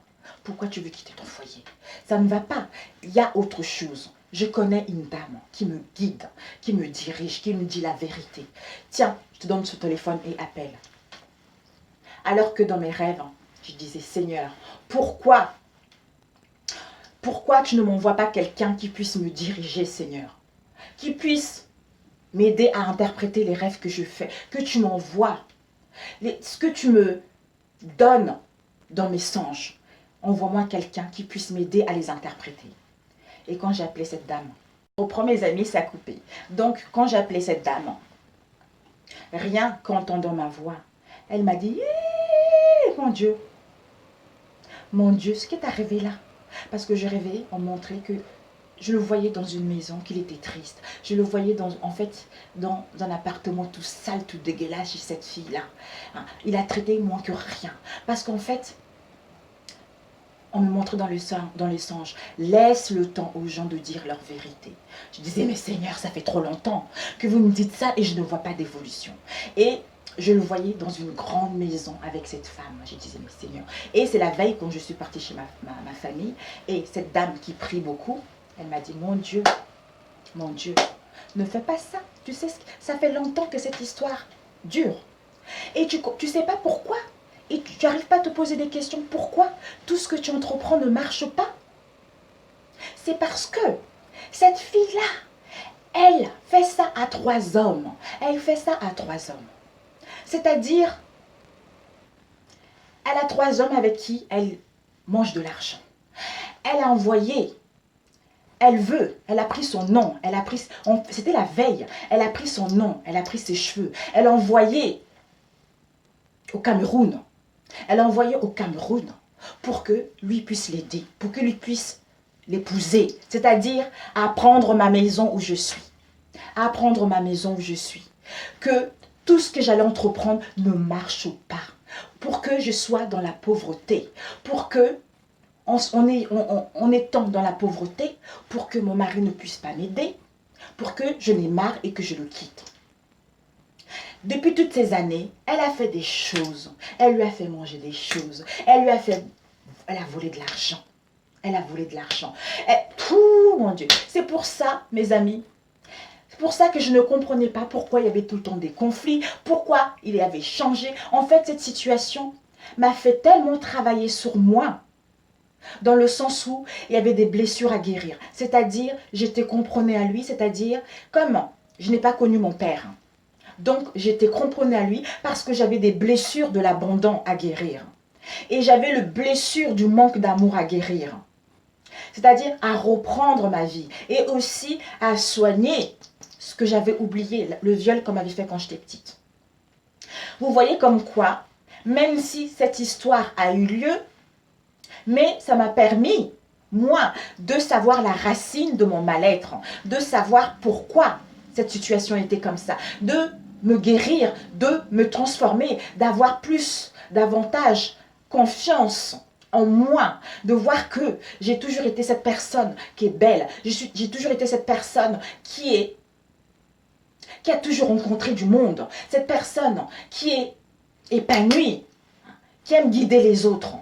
Pourquoi tu veux quitter ton foyer? Ça ne va pas, il y a autre chose. Je connais une dame qui me guide, qui me dirige, qui me dit la vérité. Tiens, je te donne ce téléphone et appelle. Alors que dans mes rêves, je disais, Seigneur, pourquoi tu ne m'envoies pas quelqu'un qui puisse me diriger, Seigneur? Qui puisse m'aider à interpréter les rêves que je fais, que tu m'envoies, ce que tu me donnes dans mes songes. Envoie-moi quelqu'un qui puisse m'aider à les interpréter. Et quand j'ai appelé cette dame, je reprends mes amis, ça a coupé. Donc, quand j'ai appelé cette dame, rien qu'en entendant ma voix, elle m'a dit, mon Dieu, ce qui est arrivé là. Parce que je rêvais, on montrait que je le voyais dans une maison, qu'il était triste. Je le voyais en fait dans un appartement tout sale, tout dégueulasse chez cette fille-là. Il a traité moins que rien. Parce qu'en fait, on me montrait dans les songes, laisse le temps aux gens de dire leur vérité. Je disais, mais Seigneur, ça fait trop longtemps que vous me dites ça et je ne vois pas d'évolution. Et je le voyais dans une grande maison avec cette femme. Je disais, mais Seigneur. Et c'est la veille quand je suis partie chez ma famille. Et cette dame qui prie beaucoup, elle m'a dit, mon Dieu, ne fais pas ça. Tu sais, ça fait longtemps que cette histoire dure. Et tu ne sais pas pourquoi. Et tu n'arrives pas à te poser des questions. Pourquoi tout ce que tu entreprends ne marche pas? C'est parce que cette fille-là, elle fait ça à 3 hommes. Elle fait ça à 3 hommes. C'est-à-dire, elle a 3 hommes avec qui elle mange de l'argent. Elle a envoyé, elle a pris son nom, c'était la veille, elle a pris son nom, elle a pris ses cheveux, elle a envoyé au Cameroun. Elle a envoyé au Cameroun pour que lui puisse l'aider, pour que lui puisse l'épouser, c'est-à-dire à prendre ma maison où je suis. À prendre ma maison où je suis. Que tout ce que j'allais entreprendre ne marche pas. Pour que je sois dans la pauvreté. Pour que, en étant dans la pauvreté, pour que mon mari ne puisse pas m'aider. Pour que je n'ai marre et que je le quitte. Depuis toutes ces années, elle a fait des choses. Elle lui a fait manger des choses. Elle a volé de l'argent. Elle a volé de l'argent. Mon Dieu. C'est pour ça, mes amis, c'est pour ça que je ne comprenais pas pourquoi il y avait tout le temps des conflits, pourquoi il avait changé. En fait, cette situation m'a fait tellement travailler sur moi, dans le sens où il y avait des blessures à guérir. C'est-à-dire, j'étais comprenée à lui, c'est-à-dire, comment je n'ai pas connu mon père. Donc, j'étais comprenée à lui parce que j'avais des blessures de l'abandon à guérir. Et j'avais le blessure du manque d'amour à guérir. C'est-à-dire à reprendre ma vie et aussi à soigner ce que j'avais oublié, le viol qu'on m'avait fait quand j'étais petite. Vous voyez comme quoi, même si cette histoire a eu lieu, mais ça m'a permis, moi, de savoir la racine de mon mal-être, de savoir pourquoi cette situation était comme ça, de me guérir, de me transformer, d'avoir davantage confiance en moi, de voir que j'ai toujours été cette personne qui est belle, j'ai toujours été cette personne qui a toujours rencontré du monde, cette personne qui est épanouie, qui aime guider les autres.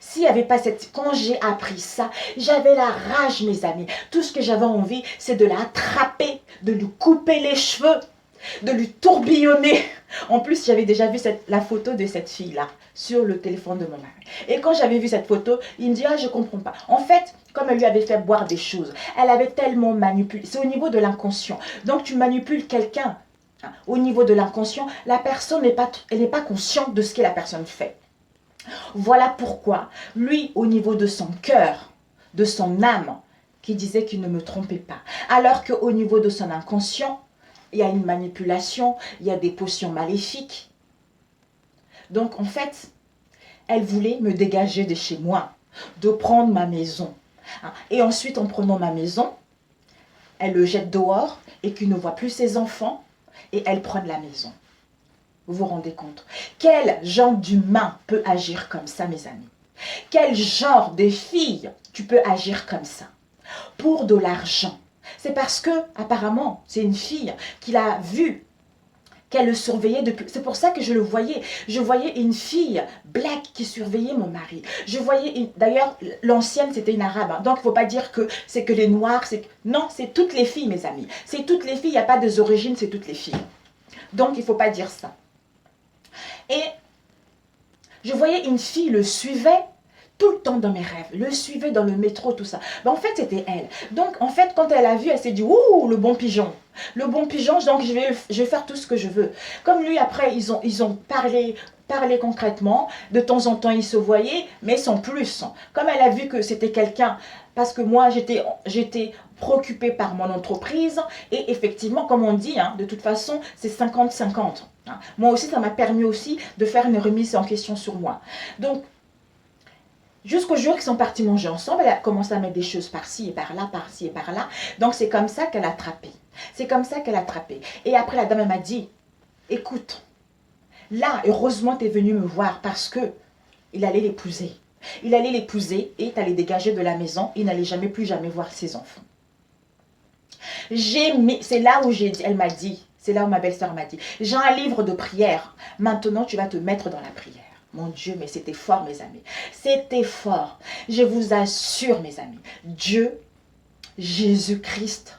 S'il n'y avait pas quand j'ai appris ça, j'avais la rage, mes amis. Tout ce que j'avais envie, c'est de l'attraper, de lui couper les cheveux, de lui tourbillonner. En plus, j'avais déjà vu la photo de cette fille-là sur le téléphone de mon mari. Et quand j'avais vu cette photo, il me dit, ah, je ne comprends pas. En fait, comme elle lui avait fait boire des choses, elle avait tellement manipulé. C'est au niveau de l'inconscient. Donc, tu manipules quelqu'un. Au niveau de l'inconscient, la personne n'est pas consciente de ce que la personne fait. Voilà pourquoi, lui, au niveau de son cœur, de son âme, qui disait qu'il ne me trompait pas. Alors qu'au niveau de son inconscient, il y a une manipulation, il y a des potions maléfiques. Donc, en fait, elle voulait me dégager de chez moi, de prendre ma maison. Et ensuite, en prenant ma maison, elle le jette dehors et qu'il ne voit plus ses enfants et elle prend la maison. Vous vous rendez compte? Quel genre d'humain peut agir comme ça, mes amis? Quel genre de fille tu peux agir comme ça? Pour de l'argent. C'est parce que, apparemment, c'est une fille qu'il a vue, qu'elle le surveillait depuis. C'est pour ça que je le voyais. Je voyais une fille black qui surveillait mon mari. Je voyais, d'ailleurs, l'ancienne, c'était une arabe. Donc, il ne faut pas dire que c'est que les noirs. Non, c'est toutes les filles, mes amis. C'est toutes les filles. Il n'y a pas des origines, c'est toutes les filles. Donc, il ne faut pas dire ça. Et je voyais une fille le suivait tout le temps dans mes rêves, le suivait dans le métro, tout ça. Ben, en fait, c'était elle. Donc, en fait, quand elle a vu, elle s'est dit, ouh, le bon pigeon. Le bon pigeon, donc je vais faire tout ce que je veux. Comme lui, après, ils ont parlé concrètement. De temps en temps, ils se voyaient, mais sans plus. Comme elle a vu que c'était quelqu'un, parce que moi, j'étais préoccupée par mon entreprise. Et effectivement, comme on dit, de toute façon, c'est 50-50. Moi aussi, ça m'a permis aussi de faire une remise en question sur moi. Donc, jusqu'au jour qu'ils sont partis manger ensemble, elle a commencé à mettre des choses par-ci et par-là, par-ci et par-là. Donc, c'est comme ça qu'elle a attrapé. C'est comme ça qu'elle a attrapé. Et après, la dame, elle m'a dit, écoute, là, heureusement, tu es venu me voir parce que il allait l'épouser. Il allait l'épouser et t'allais dégager de la maison. Il n'allait plus jamais voir ses enfants. C'est là où elle m'a dit, c'est là où ma belle-sœur m'a dit, j'ai un livre de prière. Maintenant, tu vas te mettre dans la prière. Mon Dieu, mais c'était fort, mes amis. C'était fort. Je vous assure, mes amis, Dieu, Jésus-Christ,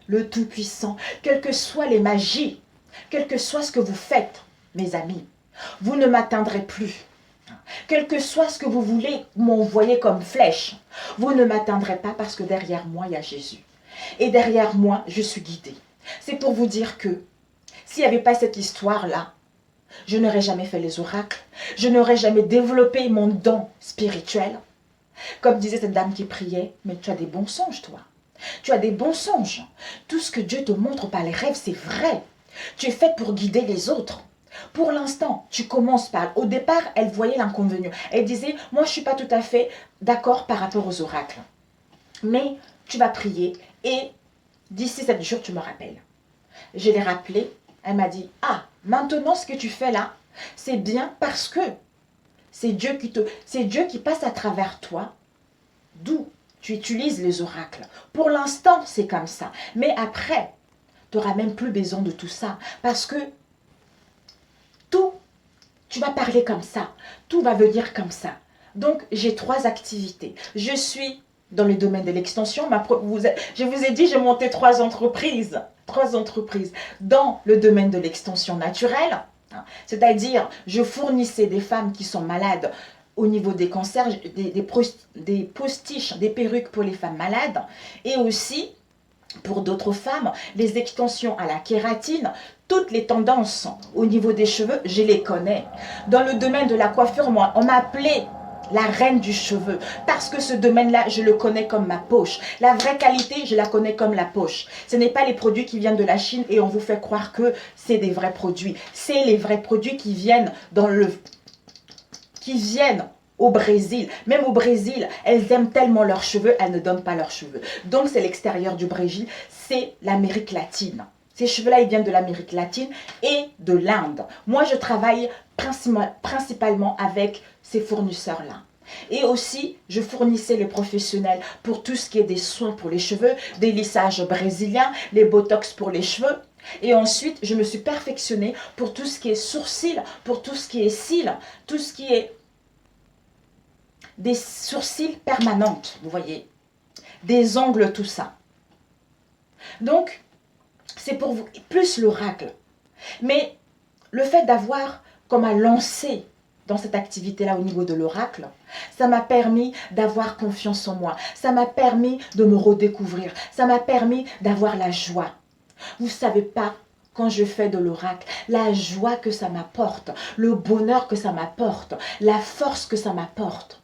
le Tout-Puissant, quelles que soient les magies, quel que soit ce que vous faites, mes amis, vous ne m'atteindrez plus. Quel que soit ce que vous voulez m'envoyer comme flèche, vous ne m'atteindrez pas parce que derrière moi, il y a Jésus. Et derrière moi, je suis guidée. C'est pour vous dire que s'il n'y avait pas cette histoire-là, je n'aurais jamais fait les oracles. Je n'aurais jamais développé mon don spirituel. Comme disait cette dame qui priait, mais tu as des bons songes, toi. Tu as des bons songes. Tout ce que Dieu te montre par les rêves, c'est vrai. Tu es faite pour guider les autres. Pour l'instant, tu commences par... Au départ, elle voyait l'inconvénient. Elle disait, moi, je ne suis pas tout à fait d'accord par rapport aux oracles. Mais tu vas prier et d'ici 7 jours, tu me rappelles. Je l'ai rappelé, elle m'a dit, ah, maintenant ce que tu fais là, c'est bien parce que c'est Dieu qui passe à travers toi, d'où tu utilises les oracles. Pour l'instant, c'est comme ça. Mais après, tu n'auras même plus besoin de tout ça. Parce que tout, tu vas parler comme ça. Tout va venir comme ça. Donc, j'ai 3 activités. Je suis dans le domaine de l'extension. Je vous ai dit, j'ai monté 3 entreprises. 3 entreprises dans le domaine de l'extension naturelle. C'est-à-dire, je fournissais des femmes qui sont malades au niveau des cancers, des postiches, des perruques pour les femmes malades. Et aussi, pour d'autres femmes, les extensions à la kératine, toutes les tendances au niveau des cheveux, je les connais. Dans le domaine de la coiffure, moi, on m'appelait la reine du cheveu, parce que ce domaine-là, je le connais comme ma poche. La vraie qualité, je la connais comme la poche. Ce n'est pas les produits qui viennent de la Chine et on vous fait croire que c'est des vrais produits. C'est les vrais produits qui viennent au Brésil. Même au Brésil, elles aiment tellement leurs cheveux, elles ne donnent pas leurs cheveux. Donc c'est l'extérieur du Brésil, c'est l'Amérique latine. Ces cheveux-là, ils viennent de l'Amérique latine et de l'Inde. Moi, je travaille principalement avec ces fournisseurs-là. Et aussi, je fournissais les professionnels pour tout ce qui est des soins pour les cheveux, des lissages brésiliens, les botox pour les cheveux. Et ensuite, je me suis perfectionnée pour tout ce qui est sourcils, pour tout ce qui est cils, tout ce qui est des sourcils permanentes, vous voyez, des ongles, tout ça. Donc, c'est pour vous, plus l'oracle. Mais le fait d'avoir comme à lancer dans cette activité-là au niveau de l'oracle, ça m'a permis d'avoir confiance en moi. Ça m'a permis de me redécouvrir. Ça m'a permis d'avoir la joie. Vous ne savez pas, quand je fais de l'oracle, la joie que ça m'apporte, le bonheur que ça m'apporte, la force que ça m'apporte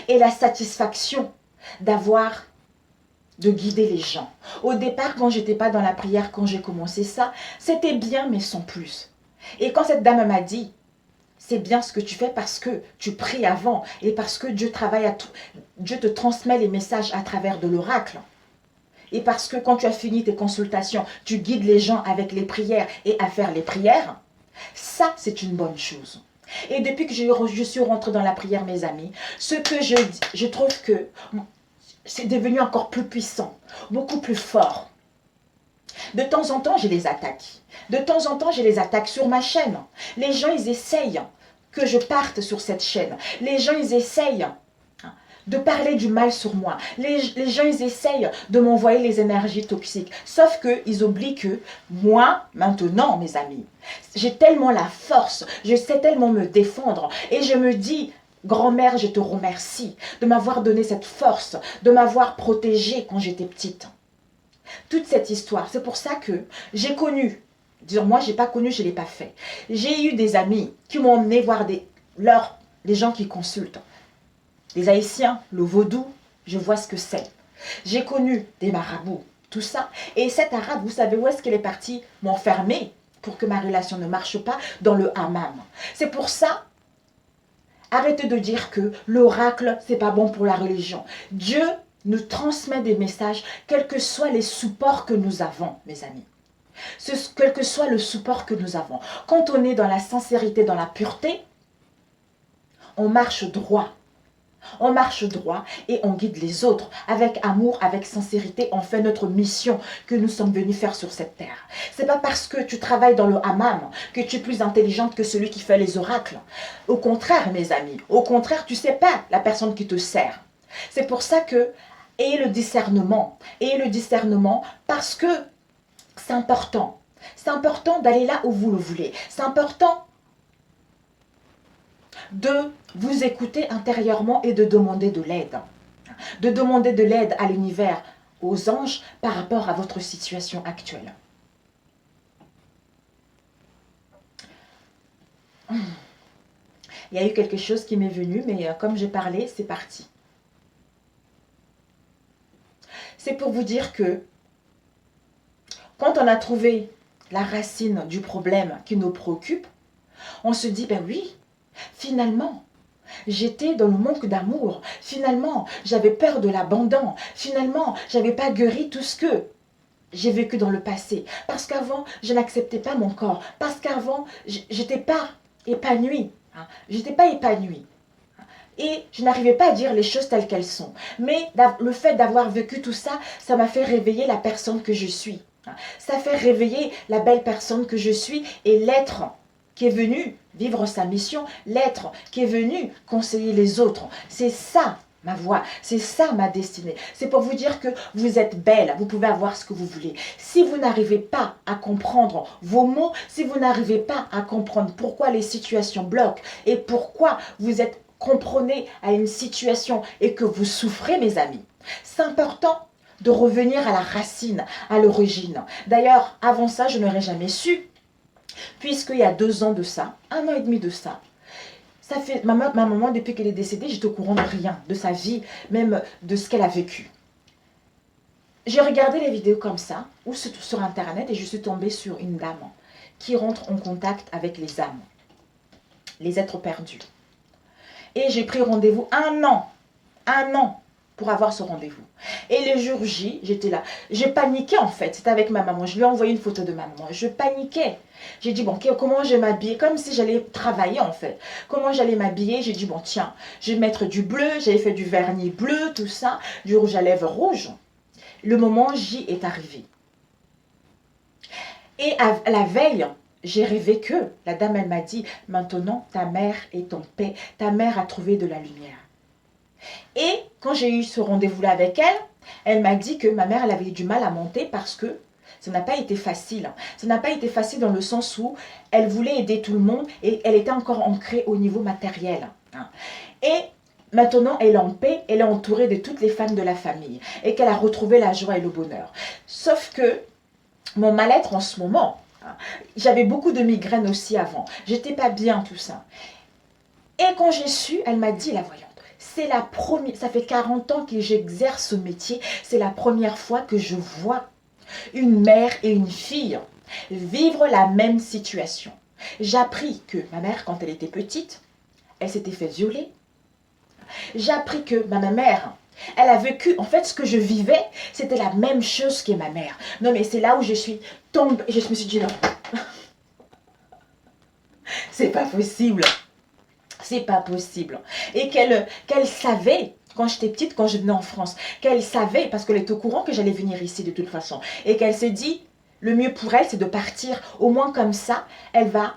et la satisfaction de guider les gens. Au départ, quand j'étais pas dans la prière, quand j'ai commencé ça, c'était bien, mais sans plus. Et quand cette dame m'a dit, c'est bien ce que tu fais parce que tu pries avant et parce que Dieu Dieu te transmet les messages à travers de l'oracle. Et parce que quand tu as fini tes consultations, tu guides les gens avec les prières et à faire les prières, ça, c'est une bonne chose. Et depuis que je suis rentrée dans la prière, mes amis, ce que je trouve que c'est devenu encore plus puissant, beaucoup plus fort. De temps en temps, j'ai les attaques. De temps en temps, j'ai les attaques sur ma chaîne. Les gens, ils essayent que je parte sur cette chaîne. Les gens, ils essayent de parler du mal sur moi. Les gens, ils essayent de m'envoyer les énergies toxiques. Sauf qu'ils oublient que moi, maintenant, mes amis, j'ai tellement la force, je sais tellement me défendre. Et je me dis, grand-mère, je te remercie de m'avoir donné cette force, de m'avoir protégée quand j'étais petite. Toute cette histoire, c'est pour ça que j'ai connu, disons moi, je n'ai pas connu, je ne l'ai pas fait. J'ai eu des amis qui m'ont emmené voir les gens qui consultent. Les Haïtiens, le vaudou, je vois ce que c'est. J'ai connu des marabouts, tout ça. Et cet arabe, vous savez où est-ce qu'elle est partie m'enfermer pour que ma relation ne marche pas? Dans le hammam. C'est pour ça, arrêtez de dire que l'oracle, c'est pas bon pour la religion. Dieu nous transmet des messages, quels que soient les supports que nous avons, mes amis. Quel que soit le support que nous avons. Quand on est dans la sincérité, dans la pureté, on marche droit. On marche droit et on guide les autres. Avec amour, avec sincérité, on fait notre mission que nous sommes venus faire sur cette terre. C'est pas parce que tu travailles dans le hammam que tu es plus intelligente que celui qui fait les oracles. Au contraire, mes amis, au contraire, tu sais pas la personne qui te sert. C'est pour ça que, ayez le discernement parce que c'est important. C'est important d'aller là où vous le voulez. C'est important de vous écouter intérieurement et de demander de l'aide. De demander de l'aide à l'univers, aux anges, par rapport à votre situation actuelle. Il y a eu quelque chose qui m'est venu, mais comme j'ai parlé, c'est parti. C'est pour vous dire que quand on a trouvé la racine du problème qui nous préoccupe, on se dit, ben oui, finalement, J'étais dans le manque d'amour. Finalement, j'avais peur de l'abandon. Finalement, j'avais pas guéri tout ce que j'ai vécu dans le passé. Parce qu'avant, je n'acceptais pas mon corps. Parce qu'avant, j'étais pas épanouie. J'étais pas épanouie. Et je n'arrivais pas à dire les choses telles qu'elles sont. Mais le fait d'avoir vécu tout ça, ça m'a fait réveiller la personne que je suis. Ça fait réveiller la belle personne que je suis et l'être qui est venu vivre sa mission, l'être qui est venu conseiller les autres. C'est ça ma voix, c'est ça ma destinée. C'est pour vous dire que vous êtes belle, vous pouvez avoir ce que vous voulez. Si vous n'arrivez pas à comprendre vos mots, si vous n'arrivez pas à comprendre pourquoi les situations bloquent et pourquoi vous êtes comprenez à une situation et que vous souffrez, mes amis, c'est important de revenir à la racine, à l'origine. D'ailleurs, avant ça, je n'aurais jamais su, puisqu'il y a 2 ans de ça, 1 an et demi de ça, ça fait ma maman, depuis qu'elle est décédée, j'étais au courant de rien, de sa vie, même de ce qu'elle a vécu. J'ai regardé les vidéos comme ça, ou sur Internet, et je suis tombée sur une dame qui rentre en contact avec les âmes, les êtres perdus. Et j'ai pris rendez-vous 1 an pour avoir ce rendez-vous. Et le jour J, j'étais là. J'ai paniqué en fait, c'était avec ma maman. Je lui ai envoyé une photo de ma maman. Je paniquais. J'ai dit, bon, comment je vais m'habiller? Comme si j'allais travailler en fait. Comment j'allais m'habiller? J'ai dit, bon, tiens, je vais mettre du bleu. J'avais fait du vernis bleu, tout ça, du rouge à lèvres rouge. Le moment J est arrivé. Et à la veille, j'ai rêvé que la dame, elle m'a dit, maintenant, ta mère est en paix. Ta mère a trouvé de la lumière. Et quand j'ai eu ce rendez-vous-là avec elle, elle m'a dit que ma mère, elle avait eu du mal à monter parce que ça n'a pas été facile. Ça n'a pas été facile dans le sens où elle voulait aider tout le monde et elle était encore ancrée au niveau matériel. Et maintenant, elle est en paix, elle est entourée de toutes les femmes de la famille et qu'elle a retrouvé la joie et le bonheur. Sauf que mon mal-être en ce moment, j'avais beaucoup de migraines aussi avant. J'étais pas bien, tout ça. Et quand j'ai su, elle m'a dit, la voyante, c'est la première, ça fait 40 ans que j'exerce ce métier, c'est la première fois que je vois une mère et une fille vivre la même situation. J'ai appris que ma mère, quand elle était petite, elle s'était fait violer. J'ai appris que ma mère, elle a vécu, en fait, ce que je vivais, c'était la même chose que ma mère. Non, mais c'est là où je suis tombée, je me suis dit, non, c'est pas possible. C'est pas possible. Et qu'elle savait, quand j'étais petite, quand je venais en France, qu'elle savait, parce qu'elle était au courant que j'allais venir ici de toute façon, et qu'elle s'est dit, le mieux pour elle, c'est de partir. Au moins comme ça, elle va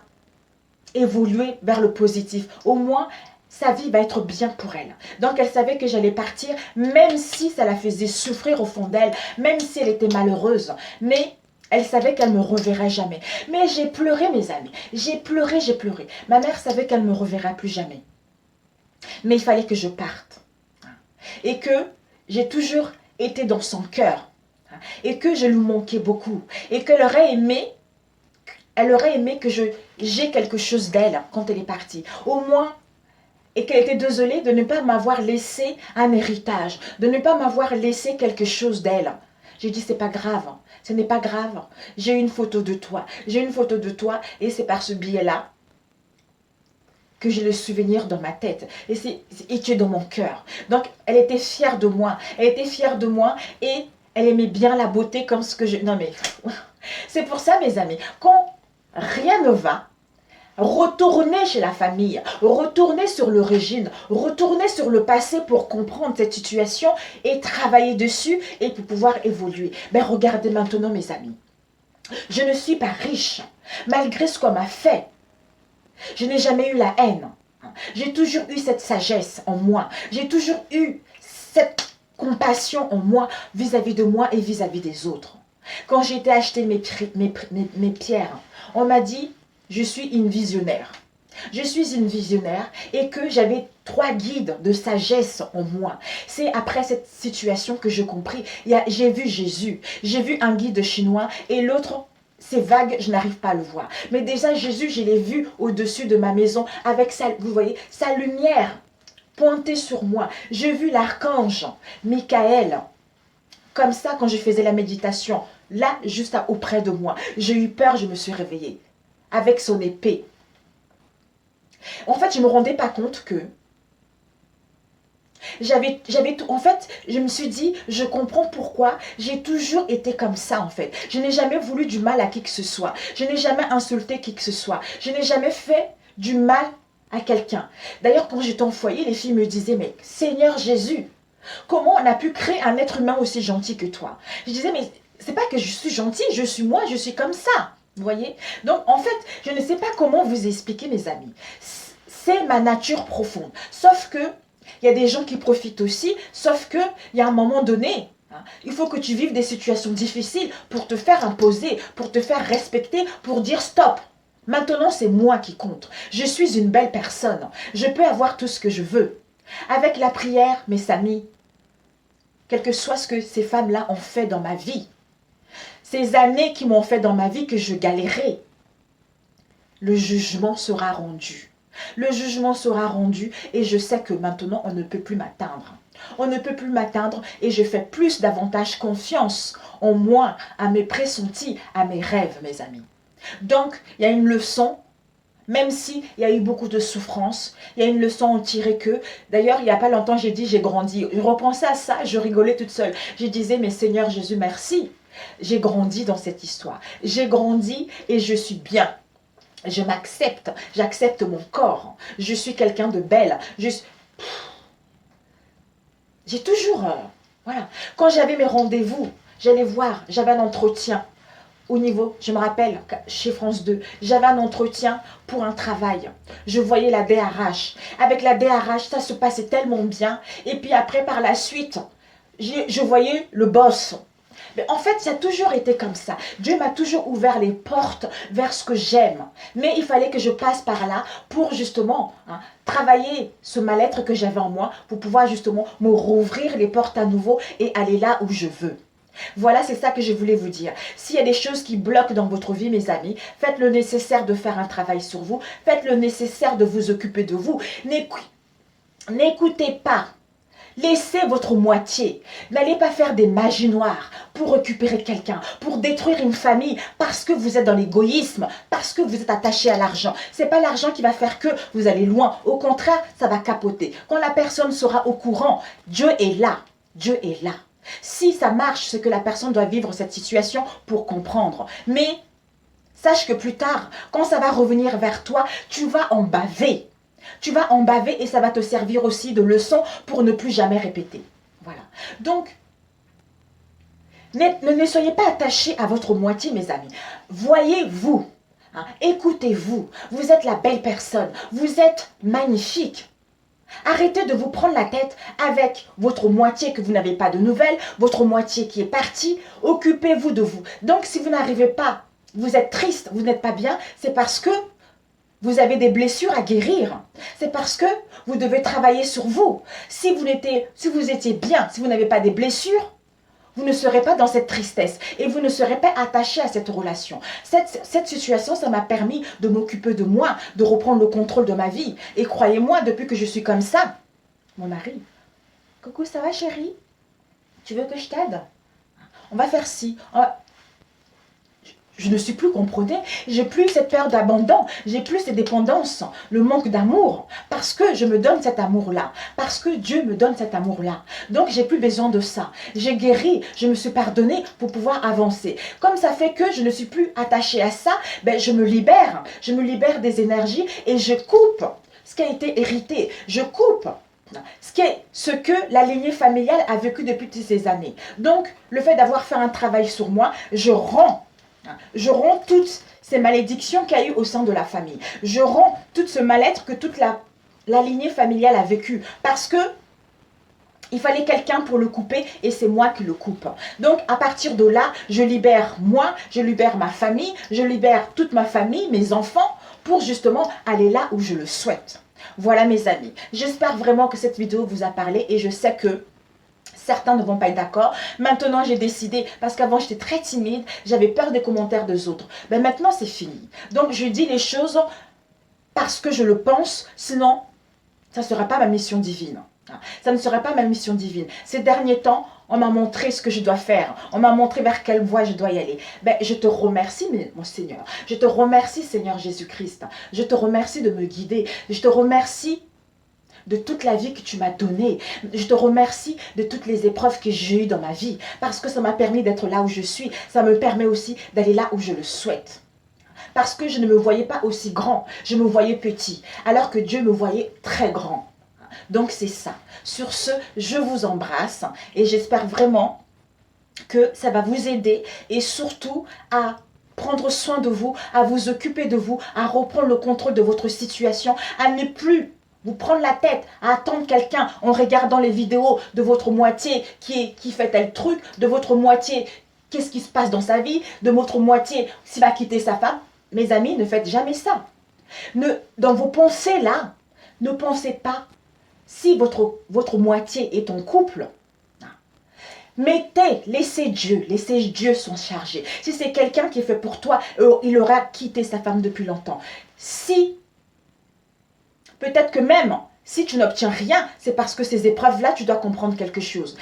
évoluer vers le positif. Au moins, sa vie va être bien pour elle. Donc, elle savait que j'allais partir, même si ça la faisait souffrir au fond d'elle, même si elle était malheureuse. Mais elle savait qu'elle ne me reverrait jamais. Mais j'ai pleuré, mes amis. J'ai pleuré, j'ai pleuré. Ma mère savait qu'elle ne me reverra plus jamais. Mais il fallait que je parte. Et que j'ai toujours été dans son cœur. Et que je lui manquais beaucoup. Et qu'elle aurait aimé, que j'ai quelque chose d'elle quand elle est partie. Au moins, et qu'elle était désolée de ne pas m'avoir laissé un héritage. De ne pas m'avoir laissé quelque chose d'elle. J'ai dit, c'est pas grave. Ce n'est pas grave. J'ai une photo de toi. J'ai une photo de toi et c'est par ce biais-là que j'ai le souvenir dans ma tête. Et tu es dans mon cœur. Donc, elle était fière de moi. Elle était fière de moi et elle aimait bien la beauté comme ce que je... Non mais, c'est pour ça, mes amis, quand rien ne va, retournez chez la famille, retournez sur l'origine, retournez sur le passé pour comprendre cette situation et travailler dessus et pour pouvoir évoluer. Ben regardez maintenant, mes amis, je ne suis pas riche, malgré ce qu'on m'a fait. Je n'ai jamais eu la haine. J'ai toujours eu cette sagesse en moi. J'ai toujours eu cette compassion en moi vis-à-vis de moi et vis-à-vis des autres. Quand j'ai été acheter mes pierres, on m'a dit, je suis une visionnaire. Je suis une visionnaire et que j'avais 3 guides de sagesse en moi. C'est après cette situation que j'ai compris. J'ai vu Jésus, j'ai vu un guide chinois et l'autre, c'est vague, je n'arrive pas à le voir. Mais déjà Jésus, je l'ai vu au-dessus de ma maison avec vous voyez, sa lumière pointée sur moi. J'ai vu l'archange Michael. Comme ça, quand je faisais la méditation, là, juste auprès de moi, j'ai eu peur, je me suis réveillée avec son épée. En fait, je ne me rendais pas compte que J'avais tout. En fait, je me suis dit, je comprends pourquoi j'ai toujours été comme ça, en fait. Je n'ai jamais voulu du mal à qui que ce soit. Je n'ai jamais insulté qui que ce soit. Je n'ai jamais fait du mal à quelqu'un. D'ailleurs, quand j'étais en foyer, les filles me disaient, mais Seigneur Jésus, comment on a pu créer un être humain aussi gentil que toi? Je disais, mais c'est pas que je suis gentille, je suis moi, je suis comme ça. Vous voyez? Donc, en fait, je ne sais pas comment vous expliquer, mes amis. C'est ma nature profonde. Sauf que, il y a des gens qui profitent aussi, sauf que, il y a un moment donné, hein, il faut que tu vives des situations difficiles pour te faire imposer, pour te faire respecter, pour dire stop. Maintenant, c'est moi qui compte. Je suis une belle personne. Je peux avoir tout ce que je veux. Avec la prière, mes amis, quel que soit ce que ces femmes-là ont fait dans ma vie, ces années qui m'ont fait dans ma vie que je galérais, le jugement sera rendu. Le jugement sera rendu et je sais que maintenant, on ne peut plus m'atteindre. On ne peut plus m'atteindre et je fais plus davantage confiance en moi, à mes pressentis, à mes rêves, mes amis. Donc, il y a une leçon, même s'il y a eu beaucoup de souffrance, il y a une leçon à en tirer que. D'ailleurs, il n'y a pas longtemps, j'ai dit, j'ai grandi. Je repensais à ça, je rigolais toute seule. Je disais, mais Seigneur Jésus, merci. J'ai grandi dans cette histoire. J'ai grandi et je suis bien. Je m'accepte, j'accepte mon corps, je suis quelqu'un de belle. J'ai toujours, voilà. Quand j'avais mes rendez-vous, j'allais voir, j'avais un entretien au niveau, je me rappelle, chez France 2, j'avais un entretien pour un travail. Je voyais la DRH. Avec la DRH, ça se passait tellement bien. Et puis après, par la suite, je voyais le boss. Mais en fait, ça a toujours été comme ça. Dieu m'a toujours ouvert les portes vers ce que j'aime. Mais il fallait que je passe par là pour justement travailler ce mal-être que j'avais en moi, pour pouvoir justement me rouvrir les portes à nouveau et aller là où je veux. Voilà, c'est ça que je voulais vous dire. S'il y a des choses qui bloquent dans votre vie, mes amis, faites le nécessaire de faire un travail sur vous. Faites le nécessaire de vous occuper de vous. N'écoutez pas. Laissez votre moitié. N'allez pas faire des magies noires pour récupérer quelqu'un, pour détruire une famille, parce que vous êtes dans l'égoïsme, parce que vous êtes attaché à l'argent. Ce n'est pas l'argent qui va faire que vous allez loin. Au contraire, ça va capoter. Quand la personne sera au courant, Dieu est là. Dieu est là. Si ça marche, c'est que la personne doit vivre cette situation pour comprendre. Mais sache que plus tard, quand ça va revenir vers toi, tu vas en baver. Tu vas en baver et ça va te servir aussi de leçon pour ne plus jamais répéter. Voilà. Donc, ne soyez pas attachés à votre moitié, mes amis. Voyez-vous, écoutez-vous. Vous êtes la belle personne. Vous êtes magnifique. Arrêtez de vous prendre la tête avec votre moitié que vous n'avez pas de nouvelles, votre moitié qui est partie. Occupez-vous de vous. Donc, si vous n'arrivez pas, vous êtes triste, vous n'êtes pas bien, c'est parce que vous avez des blessures à guérir. C'est parce que vous devez travailler sur vous. Si vous étiez bien, si vous n'avez pas des blessures, vous ne serez pas dans cette tristesse et vous ne serez pas attaché à cette relation. Cette situation, ça m'a permis de m'occuper de moi, de reprendre le contrôle de ma vie. Et croyez-moi, depuis que je suis comme ça, mon mari, coucou, ça va chérie? Tu veux que je t'aide? On va faire ci. Je ne suis plus, comprenez, j'ai plus cette peur d'abandon, j'ai plus cette dépendance, le manque d'amour, parce que je me donne cet amour-là, parce que Dieu me donne cet amour-là. Donc, j'ai plus besoin de ça. J'ai guéri, je me suis pardonnée pour pouvoir avancer. Comme ça fait que je ne suis plus attachée à ça, ben, je me libère des énergies et je coupe ce qui a été hérité. Je coupe ce que la lignée familiale a vécu depuis toutes ces années. Donc, le fait d'avoir fait un travail sur moi, je romps toutes ces malédictions qu'il y a eu au sein de la famille. Je romps tout ce mal-être que toute la lignée familiale a vécu. Parce que il fallait quelqu'un pour le couper et c'est moi qui le coupe. Donc, à partir de là, je libère moi, je libère ma famille, je libère toute ma famille, mes enfants, pour justement aller là où je le souhaite. Voilà mes amis. J'espère vraiment que cette vidéo vous a parlé et je sais que certains ne vont pas être d'accord. Maintenant, j'ai décidé, parce qu'avant, j'étais très timide, j'avais peur des commentaires des autres. Mais maintenant, c'est fini. Donc, je dis les choses parce que je le pense, sinon, ça ne sera pas ma mission divine. Ça ne serait pas ma mission divine. Ces derniers temps, on m'a montré ce que je dois faire. On m'a montré vers quelle voie je dois y aller. Ben, je te remercie, mon Seigneur. Je te remercie, Seigneur Jésus-Christ. Je te remercie de me guider. Je te remercie de toute la vie que tu m'as donnée. Je te remercie de toutes les épreuves que j'ai eues dans ma vie, parce que ça m'a permis d'être là où je suis. Ça me permet aussi d'aller là où je le souhaite. Parce que je ne me voyais pas aussi grand, je me voyais petit, alors que Dieu me voyait très grand. Donc c'est ça. Sur ce, je vous embrasse et j'espère vraiment que ça va vous aider et surtout à prendre soin de vous, à vous occuper de vous, à reprendre le contrôle de votre situation, à ne plus vous prendre la tête, à attendre quelqu'un en regardant les vidéos de votre moitié qui fait tel truc, de votre moitié qu'est-ce qui se passe dans sa vie, de votre moitié s'il va quitter sa femme. Mes amis, ne faites jamais ça. Dans vos pensées là, ne pensez pas si votre moitié est en couple. Laissez Dieu s'en charger. Si c'est quelqu'un qui est fait pour toi, il aura quitté sa femme depuis longtemps. Si, peut-être que même, si tu n'obtiens rien, c'est parce que ces épreuves-là, tu dois comprendre quelque chose.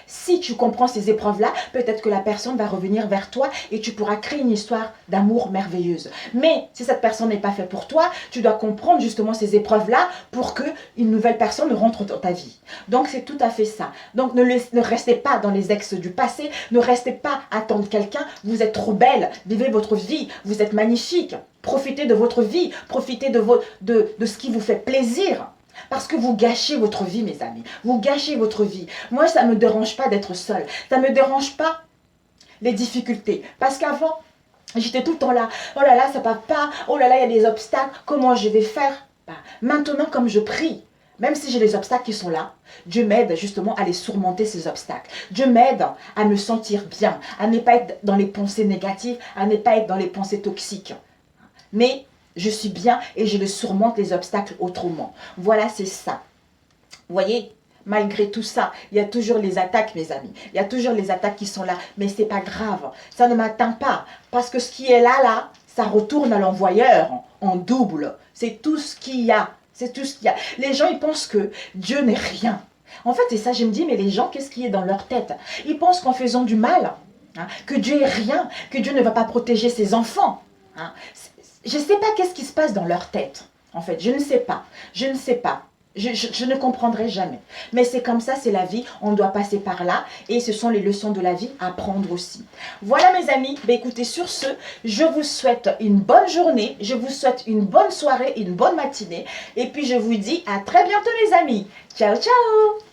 Si tu comprends ces épreuves-là, peut-être que la personne va revenir vers toi et tu pourras créer une histoire d'amour merveilleuse. Mais si cette personne n'est pas faite pour toi, tu dois comprendre justement ces épreuves-là pour qu'une nouvelle personne rentre dans ta vie. Donc, c'est tout à fait ça. Donc, ne restez pas dans les ex du passé, ne restez pas à attendre quelqu'un. Vous êtes trop belle, vivez votre vie, vous êtes magnifique. Profitez de votre vie, profitez de ce qui vous fait plaisir. Parce que vous gâchez votre vie, mes amis. Vous gâchez votre vie. Moi, ça ne me dérange pas d'être seule. Ça ne me dérange pas les difficultés. Parce qu'avant, j'étais tout le temps là. Oh là là, ça ne va pas. Oh là là, il y a des obstacles. Comment je vais faire? Maintenant, comme je prie, même si j'ai les obstacles qui sont là, Dieu m'aide justement à les surmonter, ces obstacles. Dieu m'aide à me sentir bien, à ne pas être dans les pensées négatives, à ne pas être dans les pensées toxiques. Mais je suis bien et je le surmonte les obstacles autrement. Voilà, c'est ça. Vous voyez, malgré tout ça, il y a toujours les attaques, mes amis. Il y a toujours les attaques qui sont là. Mais ce n'est pas grave. Ça ne m'atteint pas. Parce que ce qui est là, ça retourne à l'envoyeur en double. C'est tout ce qu'il y a. C'est tout ce qu'il y a. Les gens, ils pensent que Dieu n'est rien. En fait, c'est ça, je me dis, mais les gens, qu'est-ce qui est dans leur tête? Ils pensent qu'en faisant du mal, que Dieu est rien, que Dieu ne va pas protéger ses enfants. Je ne sais pas qu'est-ce qui se passe dans leur tête. En fait, je ne sais pas. Je ne sais pas. Je ne comprendrai jamais. Mais c'est comme ça, c'est la vie. On doit passer par là. Et ce sont les leçons de la vie à prendre aussi. Voilà, mes amis. Écoutez, sur ce, je vous souhaite une bonne journée. Je vous souhaite une bonne soirée, une bonne matinée. Et puis, je vous dis à très bientôt, les amis. Ciao, ciao!